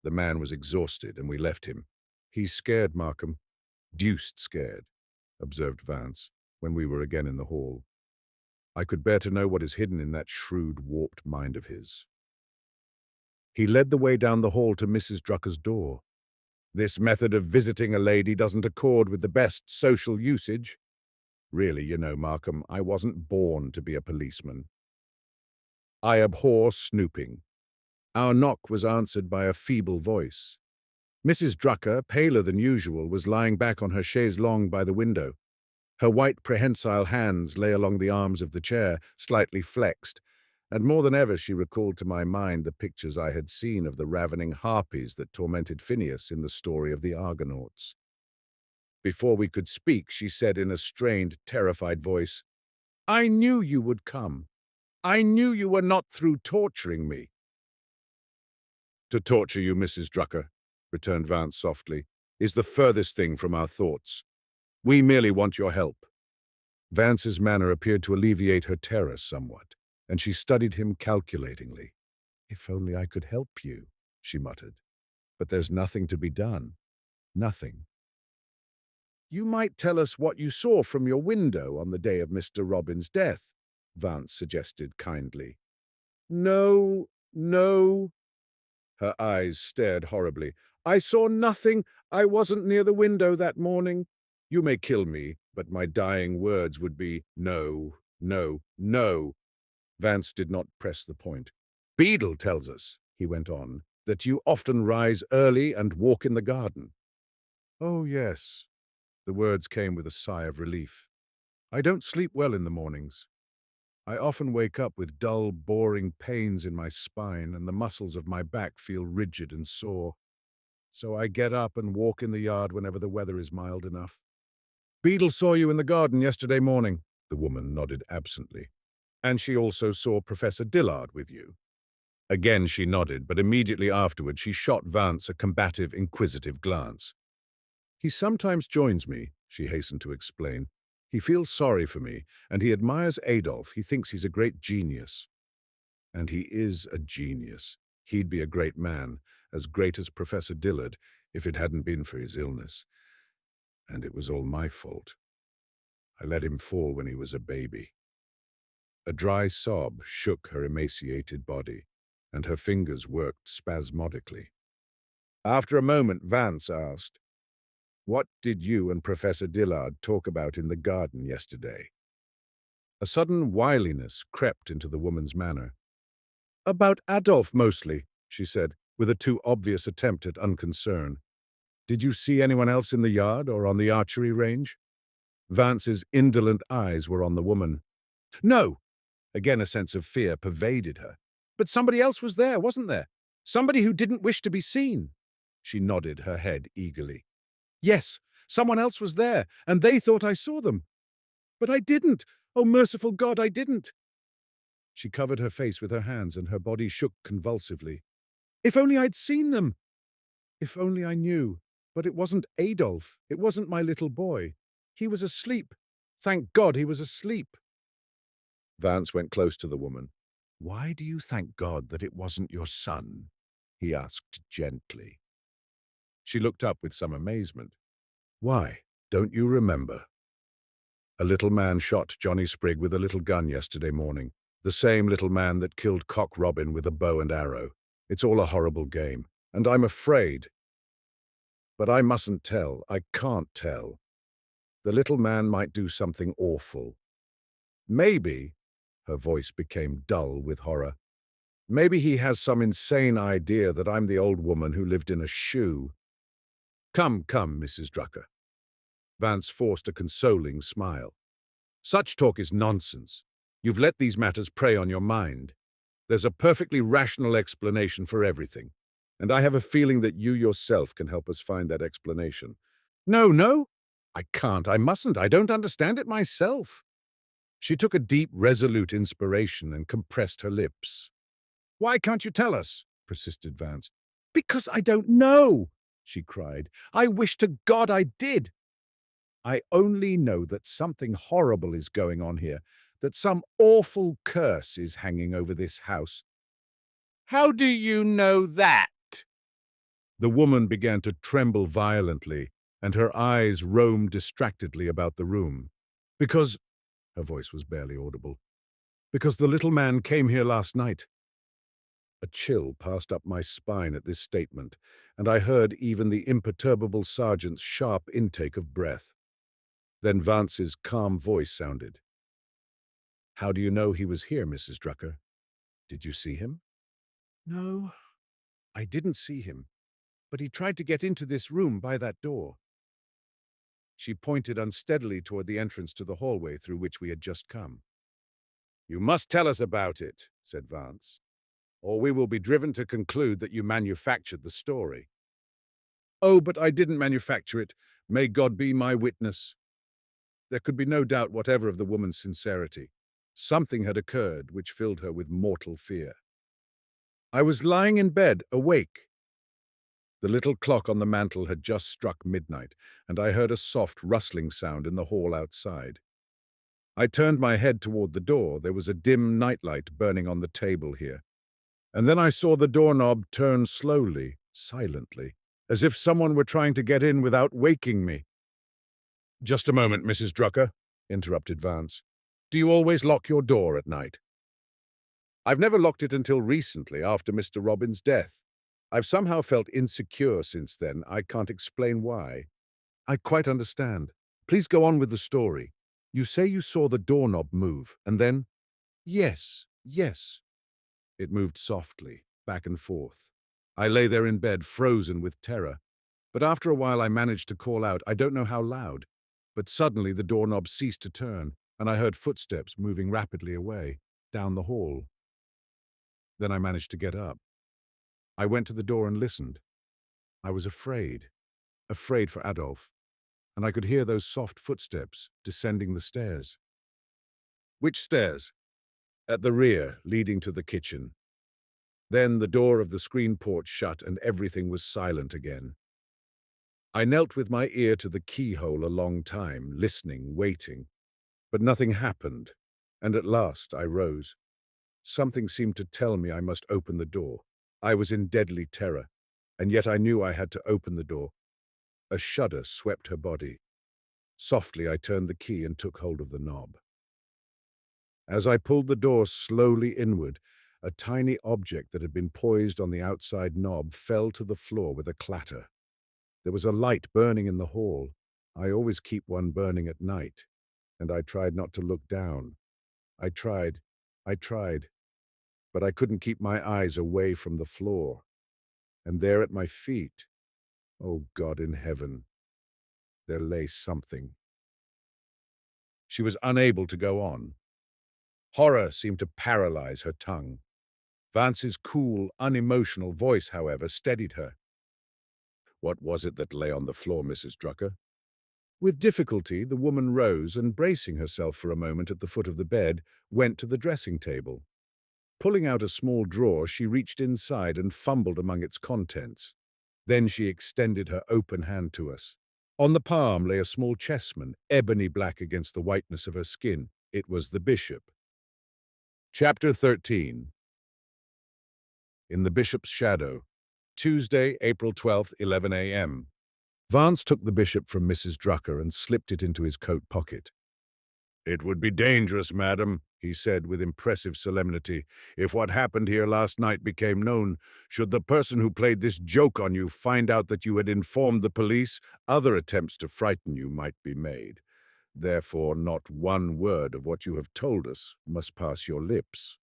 The man was exhausted, and we left him. "He's scared, Markham. Deuced scared," observed Vance, when we were again in the hall. I could bear to know what is hidden in that shrewd, warped mind of his. He led the way down the hall to Mrs. Drucker's door. "This method of visiting a lady doesn't accord with the best social usage. Really, you know, Markham, I wasn't born to be a policeman. I abhor snooping." Our knock was answered by a feeble voice. Mrs. Drucker, paler than usual, was lying back on her chaise longue by the window. Her white prehensile hands lay along the arms of the chair, slightly flexed, and more than ever she recalled to my mind the pictures I had seen of the ravening harpies that tormented Phineas in the story of the Argonauts. Before we could speak, she said in a strained, terrified voice, "I knew you would come. I knew you were not through torturing me." "To torture you, Mrs. Drucker," returned Vance softly, "is the furthest thing from our thoughts. We merely want your help." Vance's manner appeared to alleviate her terror somewhat, and she studied him calculatingly. "If only I could help you," she muttered. "But there's nothing to be done. Nothing." "You might tell us what you saw from your window on the day of Mr. Robin's death," Vance suggested kindly. "No, no." Her eyes stared horribly. "I saw nothing. I wasn't near the window that morning. You may kill me, but my dying words would be no, no, no." Vance did not press the point. "Beadle tells us," he went on, "that you often rise early and walk in the garden." "Oh, yes." The words came with a sigh of relief. "I don't sleep well in the mornings. I often wake up with dull, boring pains in my spine, and the muscles of my back feel rigid and sore. So I get up and walk in the yard whenever the weather is mild enough." "Beadle saw you in the garden yesterday morning." The woman nodded absently. "And she also saw Professor Dillard with you." Again she nodded, but immediately afterward she shot Vance a combative, inquisitive glance. "He sometimes joins me," she hastened to explain. "He feels sorry for me, and he admires Adolf. He thinks he's a great genius." And he is a genius. He'd be a great man, as great as Professor Dillard, if it hadn't been for his illness. And it was all my fault. I let him fall when he was a baby. A dry sob shook her emaciated body, and her fingers worked spasmodically. After a moment, Vance asked, "What did you and Professor Dillard talk about in the garden yesterday?" A sudden wiliness crept into the woman's manner. "About Adolf, mostly," she said, with a too obvious attempt at unconcern. "Did you see anyone else in the yard or on the archery range?" Vance's indolent eyes were on the woman. "No!" Again a sense of fear pervaded her. "But somebody else was there, wasn't there? Somebody who didn't wish to be seen." She nodded her head eagerly. "Yes, someone else was there, and they thought I saw them. But I didn't. Oh, merciful God, I didn't." She covered her face with her hands, and her body shook convulsively. "If only I'd seen them! If only I knew. But it wasn't Adolf. It wasn't my little boy. He was asleep. Thank God he was asleep." Vance went close to the woman. "Why do you thank God that it wasn't your son?" he asked gently. She looked up with some amazement. "Why, don't you remember? A little man shot Johnny Sprigg with a little gun yesterday morning. The same little man that killed Cock Robin with a bow and arrow. It's all a horrible game, and I'm afraid." But I mustn't tell. I can't tell. The little man might do something awful. Maybe, her voice became dull with horror, maybe he has some insane idea that I'm the old woman who lived in a shoe. Come, come, Mrs. Drucker. Vance forced a consoling smile. Such talk is nonsense. You've let these matters prey on your mind. There's a perfectly rational explanation for everything, and I have a feeling that you yourself can help us find that explanation. No, no, I can't, I mustn't, I don't understand it myself. She took a deep, resolute inspiration and compressed her lips. Why can't you tell us? Persisted Vance. Because I don't know, she cried. I wish to God I did. I only know that something horrible is going on here, that some awful curse is hanging over this house. How do you know that? The woman began to tremble violently, and her eyes roamed distractedly about the room. Because, her voice was barely audible, because the little man came here last night. A chill passed up my spine at this statement, and I heard even the imperturbable sergeant's sharp intake of breath. Then Vance's calm voice sounded. How do you know he was here, Mrs. Drucker? Did you see him? No, I didn't see him, but he tried to get into this room by that door. She pointed unsteadily toward the entrance to the hallway through which we had just come. You must tell us about it, said Vance, or we will be driven to conclude that you manufactured the story. Oh, but I didn't manufacture it. May God be my witness. There could be no doubt whatever of the woman's sincerity. Something had occurred which filled her with mortal fear. I was lying in bed, awake. The little clock on the mantel had just struck midnight, and I heard a soft rustling sound in the hall outside. I turned my head toward the door. There was a dim nightlight burning on the table here. And then I saw the doorknob turn slowly, silently, as if someone were trying to get in without waking me. Just a moment, Mrs. Drucker, interrupted Vance. Do you always lock your door at night? I've never locked it until recently, after Mr. Robin's death. I've somehow felt insecure since then. I can't explain why. I quite understand. Please go on with the story. You say you saw the doorknob move, and then? Yes, yes. It moved softly, back and forth. I lay there in bed, frozen with terror. But after a while I managed to call out, I don't know how loud. But suddenly the doorknob ceased to turn, and I heard footsteps moving rapidly away, down the hall. Then I managed to get up. I went to the door and listened. I was afraid for Adolf, and I could hear those soft footsteps descending the stairs. Which stairs? At the rear, leading to the kitchen. Then the door of the screen porch shut and everything was silent again. I knelt with my ear to the keyhole a long time, listening, waiting. But nothing happened, and at last I rose. Something seemed to tell me I must open the door. I was in deadly terror, and yet I knew I had to open the door. A shudder swept her body. Softly I turned the key and took hold of the knob. As I pulled the door slowly inward, a tiny object that had been poised on the outside knob fell to the floor with a clatter. There was a light burning in the hall. I always keep one burning at night, and I tried not to look down. I tried, but I couldn't keep my eyes away from the floor. And there at my feet, oh God in heaven, there lay something. She was unable to go on. Horror seemed to paralyze her tongue. Vance's cool, unemotional voice, however, steadied her. What was it that lay on the floor, Mrs. Drucker? With difficulty, the woman rose and, bracing herself for a moment at the foot of the bed, went to the dressing table. Pulling out a small drawer, she reached inside and fumbled among its contents. Then she extended her open hand to us. On the palm lay a small chessman, ebony black against the whiteness of her skin. It was the bishop. Chapter 13. In the bishop's shadow. Tuesday, April 12th, 11 a.m. Vance took the bishop from Mrs. Drucker and slipped it into his coat pocket. It would be dangerous, madam, he said with impressive solemnity. "If what happened here last night became known, should the person who played this joke on you find out that you had informed the police, other attempts to frighten you might be made. Therefore, not one word of what you have told us must pass your lips."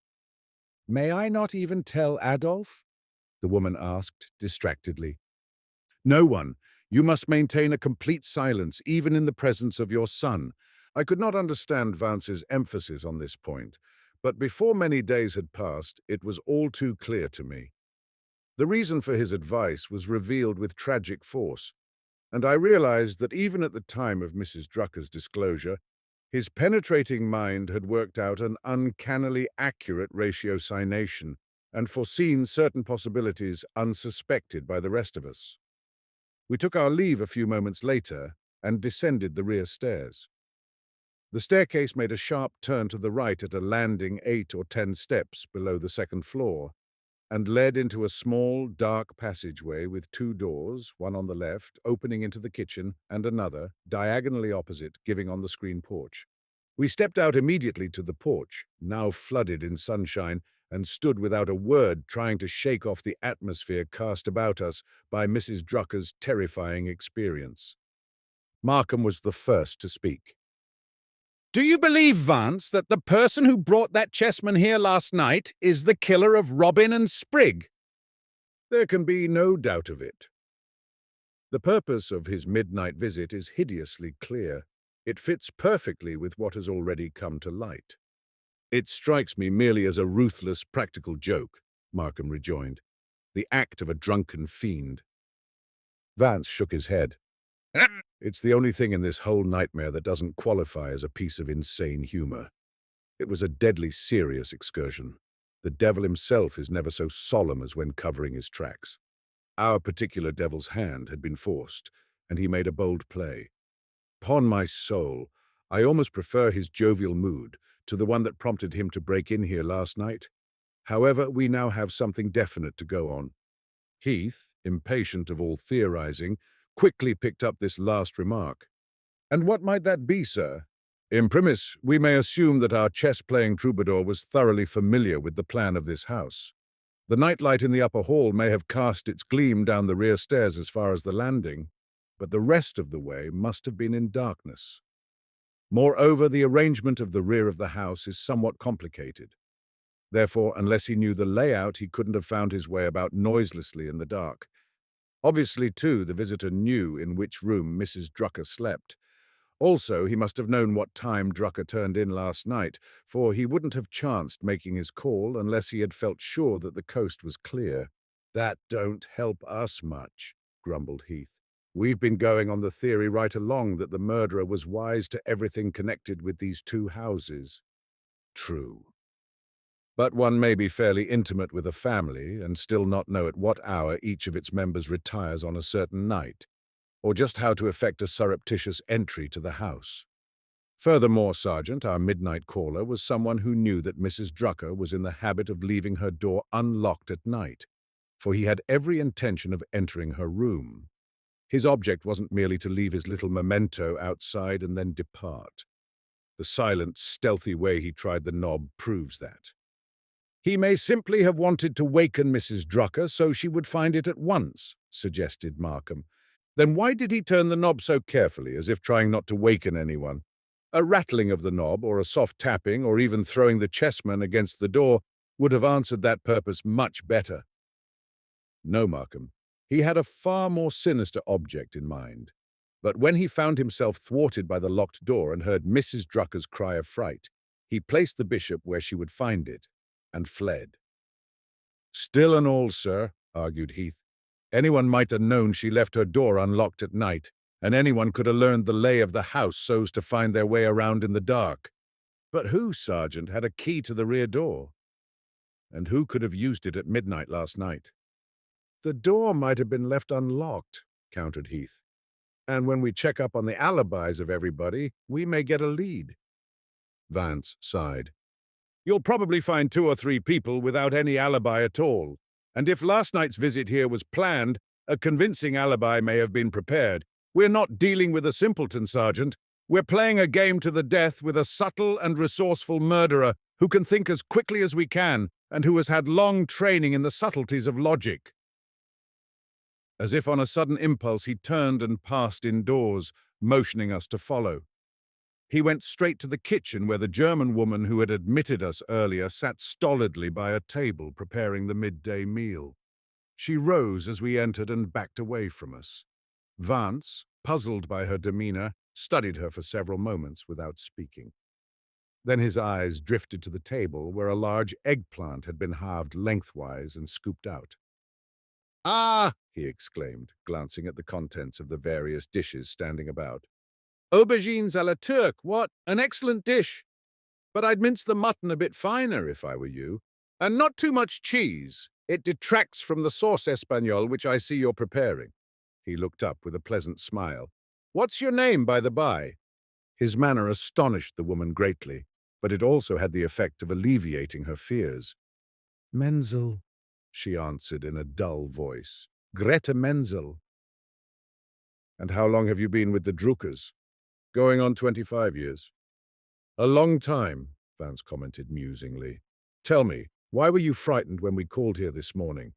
"May I not even tell Adolf?" the woman asked distractedly. "No one. You must maintain a complete silence, even in the presence of your son." I could not understand Vance's emphasis on this point, but before many days had passed, it was all too clear to me. The reason for his advice was revealed with tragic force, and I realized that even at the time of Mrs. Drucker's disclosure, his penetrating mind had worked out an uncannily accurate ratiocination and foreseen certain possibilities unsuspected by the rest of us. We took our leave a few moments later and descended the rear stairs. The staircase made a sharp turn to the right at a landing 8 or 10 steps below the second floor, and led into a small, dark passageway with 2 doors, one on the left, opening into the kitchen, and another, diagonally opposite, giving on the screen porch. We stepped out immediately to the porch, now flooded in sunshine, and stood without a word trying to shake off the atmosphere cast about us by Mrs. Drucker's terrifying experience. Markham was the first to speak. "Do you believe, Vance, that the person who brought that chessman here last night is the killer of Robin and Sprigg?" "There can be no doubt of it. The purpose of his midnight visit is hideously clear. It fits perfectly with what has already come to light." "It strikes me merely as a ruthless practical joke," Markham rejoined. "The act of a drunken fiend." Vance shook his head. "It's the only thing in this whole nightmare that doesn't qualify as a piece of insane humor. It was a deadly serious excursion. The devil himself is never so solemn as when covering his tracks. Our particular devil's hand had been forced, and he made a bold play. 'Pon my soul, I almost prefer his jovial mood to the one that prompted him to break in here last night. However, we now have something definite to go on." Heath, impatient of all theorizing, quickly picked up this last remark. "And what might that be, sir?" "Imprimis, we may assume that our chess-playing troubadour was thoroughly familiar with the plan of this house. The nightlight in the upper hall may have cast its gleam down the rear stairs as far as the landing, but the rest of the way must have been in darkness. Moreover, the arrangement of the rear of the house is somewhat complicated. Therefore, unless he knew the layout, he couldn't have found his way about noiselessly in the dark. Obviously, too, the visitor knew in which room Mrs. Drucker slept. Also, he must have known what time Drucker turned in last night, for he wouldn't have chanced making his call unless he had felt sure that the coast was clear." "That don't help us much," grumbled Heath. "We've been going on the theory right along that the murderer was wise to everything connected with these 2 houses." "True. But one may be fairly intimate with a family and still not know at what hour each of its members retires on a certain night, or just how to effect a surreptitious entry to the house. Furthermore, Sergeant, our midnight caller was someone who knew that Mrs. Drucker was in the habit of leaving her door unlocked at night, for he had every intention of entering her room. His object wasn't merely to leave his little memento outside and then depart. The silent, stealthy way he tried the knob proves that. "He may simply have wanted to waken Mrs. Drucker so she would find it at once," suggested Markham. "Then why did he turn the knob so carefully, as if trying not to waken anyone? A rattling of the knob, or a soft tapping, or even throwing the chessman against the door would have answered that purpose much better." "No, Markham. He had a far more sinister object in mind. But when he found himself thwarted by the locked door and heard Mrs. Drucker's cry of fright, he placed the bishop where she would find it, and fled." "Still and all, sir," argued Heath, "anyone might have known she left her door unlocked at night, and anyone could have learned the lay of the house so's to find their way around in the dark. But who, Sergeant, had a key to the rear door? And who could have used it at midnight last night?" "The door might have been left unlocked," countered Heath. "And when we check up on the alibis of everybody, we may get a lead." Vance sighed. "You'll probably find 2 or 3 people without any alibi at all, and if last night's visit here was planned, a convincing alibi may have been prepared. We're not dealing with a simpleton, Sergeant. We're playing a game to the death with a subtle and resourceful murderer who can think as quickly as we can, and who has had long training in the subtleties of logic." As if on a sudden impulse, he turned and passed indoors, motioning us to follow. He went straight to the kitchen where the German woman who had admitted us earlier sat stolidly by a table preparing the midday meal. She rose as we entered and backed away from us. Vance, puzzled by her demeanor, studied her for several moments without speaking. Then his eyes drifted to the table where a large eggplant had been halved lengthwise and scooped out. "Ah!" he exclaimed, glancing at the contents of the various dishes standing about. "Aubergines à la Turque, what an excellent dish! But I'd mince the mutton a bit finer if I were you. And not too much cheese. It detracts from the sauce espagnole which I see you're preparing." He looked up with a pleasant smile. "What's your name, by the by?" His manner astonished the woman greatly, but it also had the effect of alleviating her fears. "Menzel," she answered in a dull voice. "Greta Menzel." "And how long have you been with the Druckers?" "Going on 25 years. "A long time," Vance commented musingly. "Tell me, why were you frightened when we called here this morning?"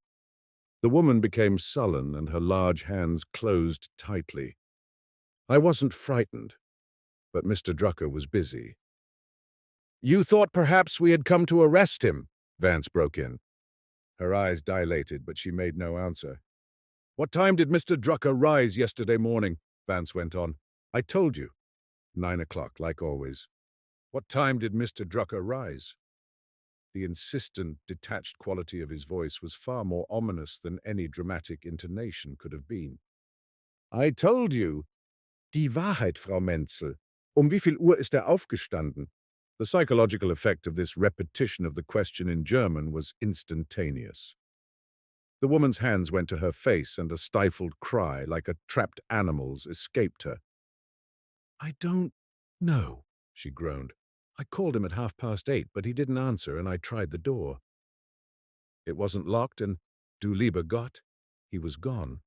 The woman became sullen and her large hands closed tightly. "I wasn't frightened, but Mr. Drucker was busy." "You thought perhaps we had come to arrest him," Vance broke in. Her eyes dilated, but she made no answer. "What time did Mr. Drucker rise yesterday morning?" Vance went on. "I told you. 9 o'clock, like always." "What time did Mr. Drucker rise?" The insistent, detached quality of his voice was far more ominous than any dramatic intonation could have been. "I told you." "Die Wahrheit, Frau Menzel. Wie viel Uhr ist aufgestanden?" The psychological effect of this repetition of the question in German was instantaneous. The woman's hands went to her face and a stifled cry, like a trapped animal's, escaped her. "I don't know," she groaned. "I called him at 8:30, but he didn't answer, and I tried the door. It wasn't locked, and, du lieber Gott, he was gone."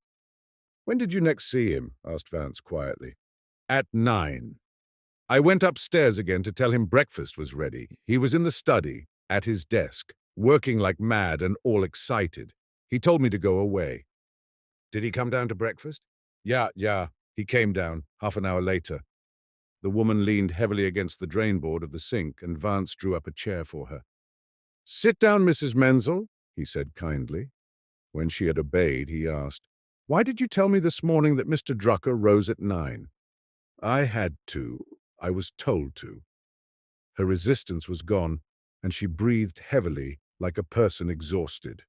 "When did you next see him?" asked Vance quietly. "At 9. I went upstairs again to tell him breakfast was ready. He was in the study, at his desk, working like mad and all excited. He told me to go away." "Did he come down to breakfast?" Yeah, he came down, half an hour later." The woman leaned heavily against the drainboard of the sink, and Vance drew up a chair for her. "Sit down, Mrs. Menzel," he said kindly. When she had obeyed, he asked, "Why did you tell me this morning that Mr. Drucker rose at 9? "I had to. I was told to." Her resistance was gone, and she breathed heavily, like a person exhausted.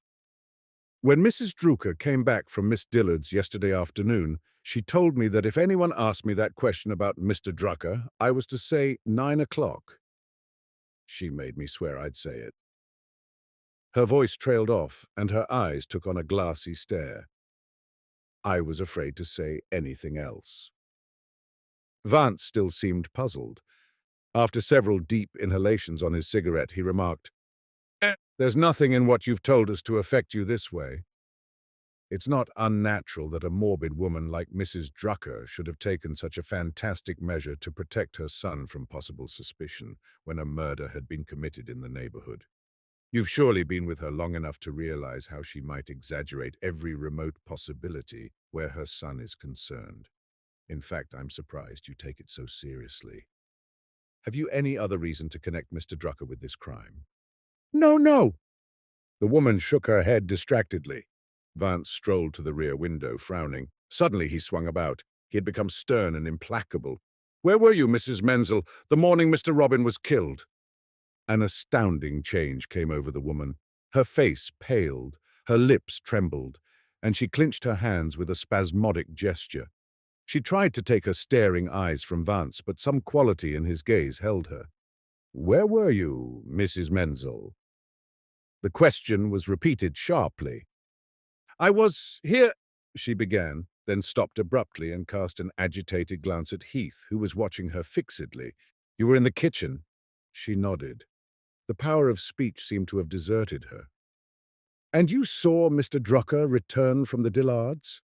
"When Mrs. Drucker came back from Miss Dillard's yesterday afternoon, she told me that if anyone asked me that question about Mr. Drucker, I was to say 9 o'clock. She made me swear I'd say it." Her voice trailed off, and her eyes took on a glassy stare. I was afraid to say anything else. Vance still seemed puzzled. After several deep inhalations on his cigarette, he remarked, "There's nothing in what you've told us to affect you this way. It's not unnatural that a morbid woman like Mrs. Drucker should have taken such a fantastic measure to protect her son from possible suspicion when a murder had been committed in the neighborhood. You've surely been with her long enough to realize how she might exaggerate every remote possibility where her son is concerned. In fact, I'm surprised you take it so seriously. Have you any other reason to connect Mr. Drucker with this crime?" No. The woman shook her head distractedly. Vance strolled to the rear window, frowning. Suddenly he swung about. He had become stern and implacable. "Where were you, Mrs. Menzel, the morning Mr. Robin was killed?" An astounding change came over the woman. Her face paled, her lips trembled, and she clinched her hands with a spasmodic gesture. She tried to take her staring eyes from Vance, but some quality in his gaze held her. "Where were you, Mrs. Menzel?" The question was repeated sharply. "I was here," she began, then stopped abruptly and cast an agitated glance at Heath, who was watching her fixedly. "You were in the kitchen?" She nodded. The power of speech seemed to have deserted her. "And you saw Mr. Drucker return from the Dillards?"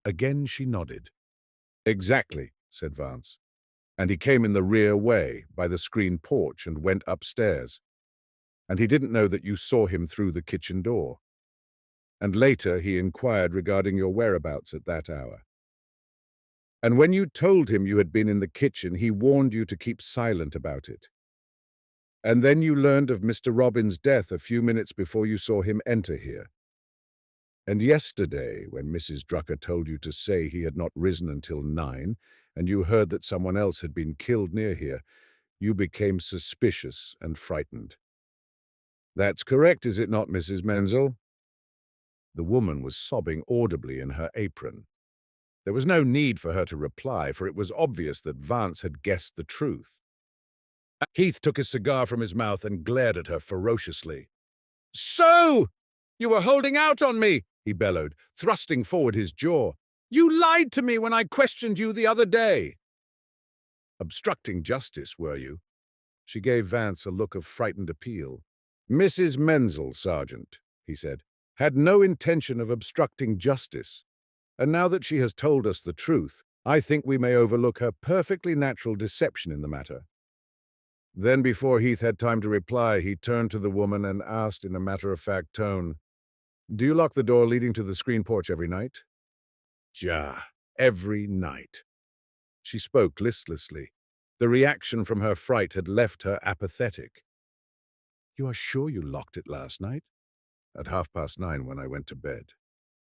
Again she nodded. "Exactly," said Vance. "And he came in the rear way, by the screen porch, and went upstairs." and he didn't know that you saw him through the kitchen door. And later he inquired regarding your whereabouts at that hour. And when you told him you had been in the kitchen, he warned you to keep silent about it. And then you learned of Mr. Robbins' death a few minutes before you saw him enter here. And yesterday, when Mrs. Drucker told you to say he had not risen until 9, and you heard that someone else had been killed near here, you became suspicious and frightened. That's correct, is it not, Mrs. Menzel? The woman was sobbing audibly in her apron. There was no need for her to reply, for it was obvious that Vance had guessed the truth. Heath took his cigar from his mouth and glared at her ferociously. "So! You were holding out on me!" he bellowed, thrusting forward his jaw. "You lied to me when I questioned you the other day." "Obstructing justice, were you?" She gave Vance a look of frightened appeal. "Mrs. Menzel, Sergeant," he said, "had no intention of obstructing justice. And now that she has told us the truth, I think we may overlook her perfectly natural deception in the matter." Then, before Heath had time to reply, he turned to the woman and asked in a matter-of-fact tone, "Do you lock the door leading to the screen porch every night?" "Ja, every night." She spoke listlessly. The reaction from her fright had left her apathetic. "You are sure you locked it last night?" "At 9:30 when I went to bed."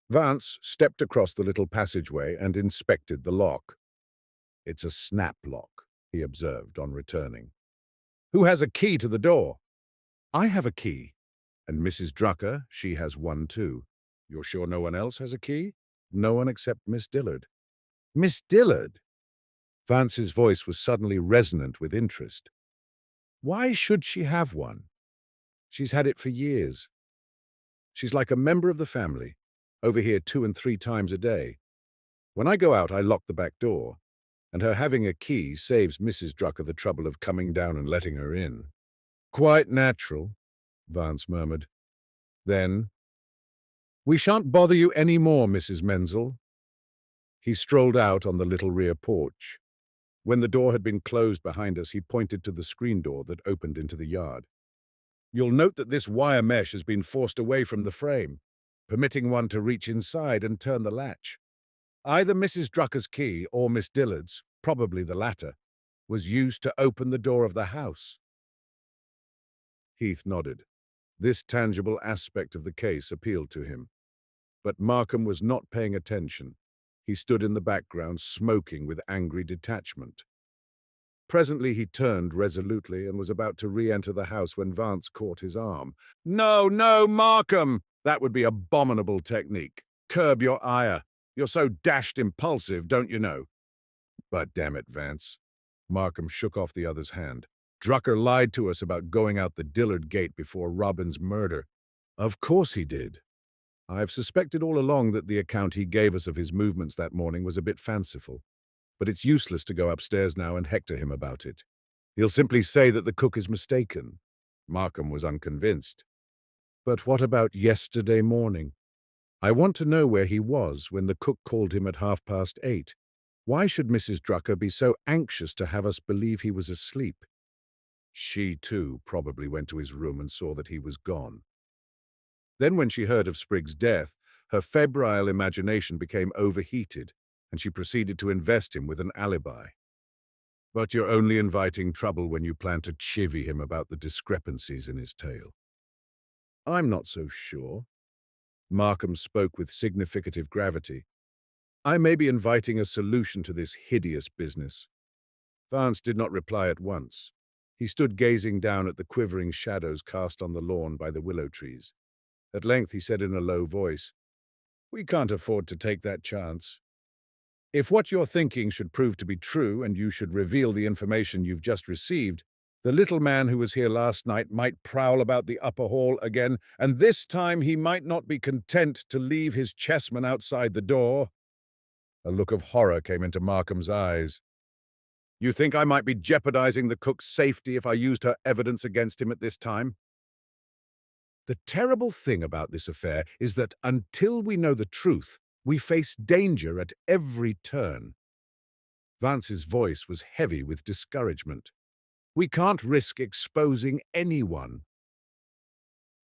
Vance stepped across the little passageway and inspected the lock. "It's a snap lock," he observed on returning. "Who has a key to the door?" "I have a key." "And Mrs. Drucker, she has one too." "You're sure no one else has a key?" "No one except Miss Dillard." "Miss Dillard?" Vance's voice was suddenly resonant with interest. "Why should she have one?" "She's had it for years. She's like a member of the family, over here 2 and 3 times a day. When I go out, I lock the back door, and her having a key saves Mrs. Drucker the trouble of coming down and letting her in." "Quite natural," Vance murmured. Then, "We shan't bother you any more, Mrs. Menzel." He strolled out on the little rear porch. When the door had been closed behind us, he pointed to the screen door that opened into the yard. "You'll note that this wire mesh has been forced away from the frame, permitting one to reach inside and turn the latch. Either Mrs. Drucker's key or Miss Dillard's, probably the latter, was used to open the door of the house." Heath nodded. This tangible aspect of the case appealed to him. But Markham was not paying attention. He stood in the background, smoking with angry detachment. Presently he turned resolutely and was about to re-enter the house when Vance caught his arm. "No, no, Markham! That would be abominable technique. Curb your ire. You're so dashed impulsive, don't you know?" "But damn it, Vance." Markham shook off the other's hand. "Drucker lied to us about going out the Dillard gate before Robin's murder." "Of course he did. I've suspected all along that the account he gave us of his movements that morning was a bit fanciful. But it's useless to go upstairs now and hector him about it. He'll simply say that the cook is mistaken." Markham was unconvinced. "But what about yesterday morning? I want to know where he was when the cook called him at 8:30. Why should Mrs. Drucker be so anxious to have us believe he was asleep?" She, too, probably went to his room and saw that he was gone. Then when she heard of Spriggs' death, her febrile imagination became overheated, and she proceeded to invest him with an alibi. "But you're only inviting trouble when you plan to chivvy him about the discrepancies in his tale." "I'm not so sure." Markham spoke with significative gravity. "I may be inviting a solution to this hideous business." Vance did not reply at once. He stood gazing down at the quivering shadows cast on the lawn by the willow trees. At length he said in a low voice, "We can't afford to take that chance. If what you're thinking should prove to be true and you should reveal the information you've just received, the little man who was here last night might prowl about the upper hall again, and this time he might not be content to leave his chessmen outside the door." A look of horror came into Markham's eyes. "You think I might be jeopardizing the cook's safety if I used her evidence against him at this time?" "The terrible thing about this affair is that until we know the truth, we face danger at every turn." Vance's voice was heavy with discouragement. "We can't risk exposing anyone."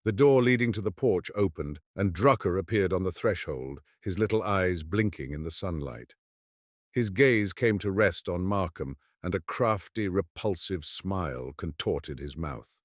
The door leading to the porch opened, and Drucker appeared on the threshold, his little eyes blinking in the sunlight. His gaze came to rest on Markham, and a crafty, repulsive smile contorted his mouth.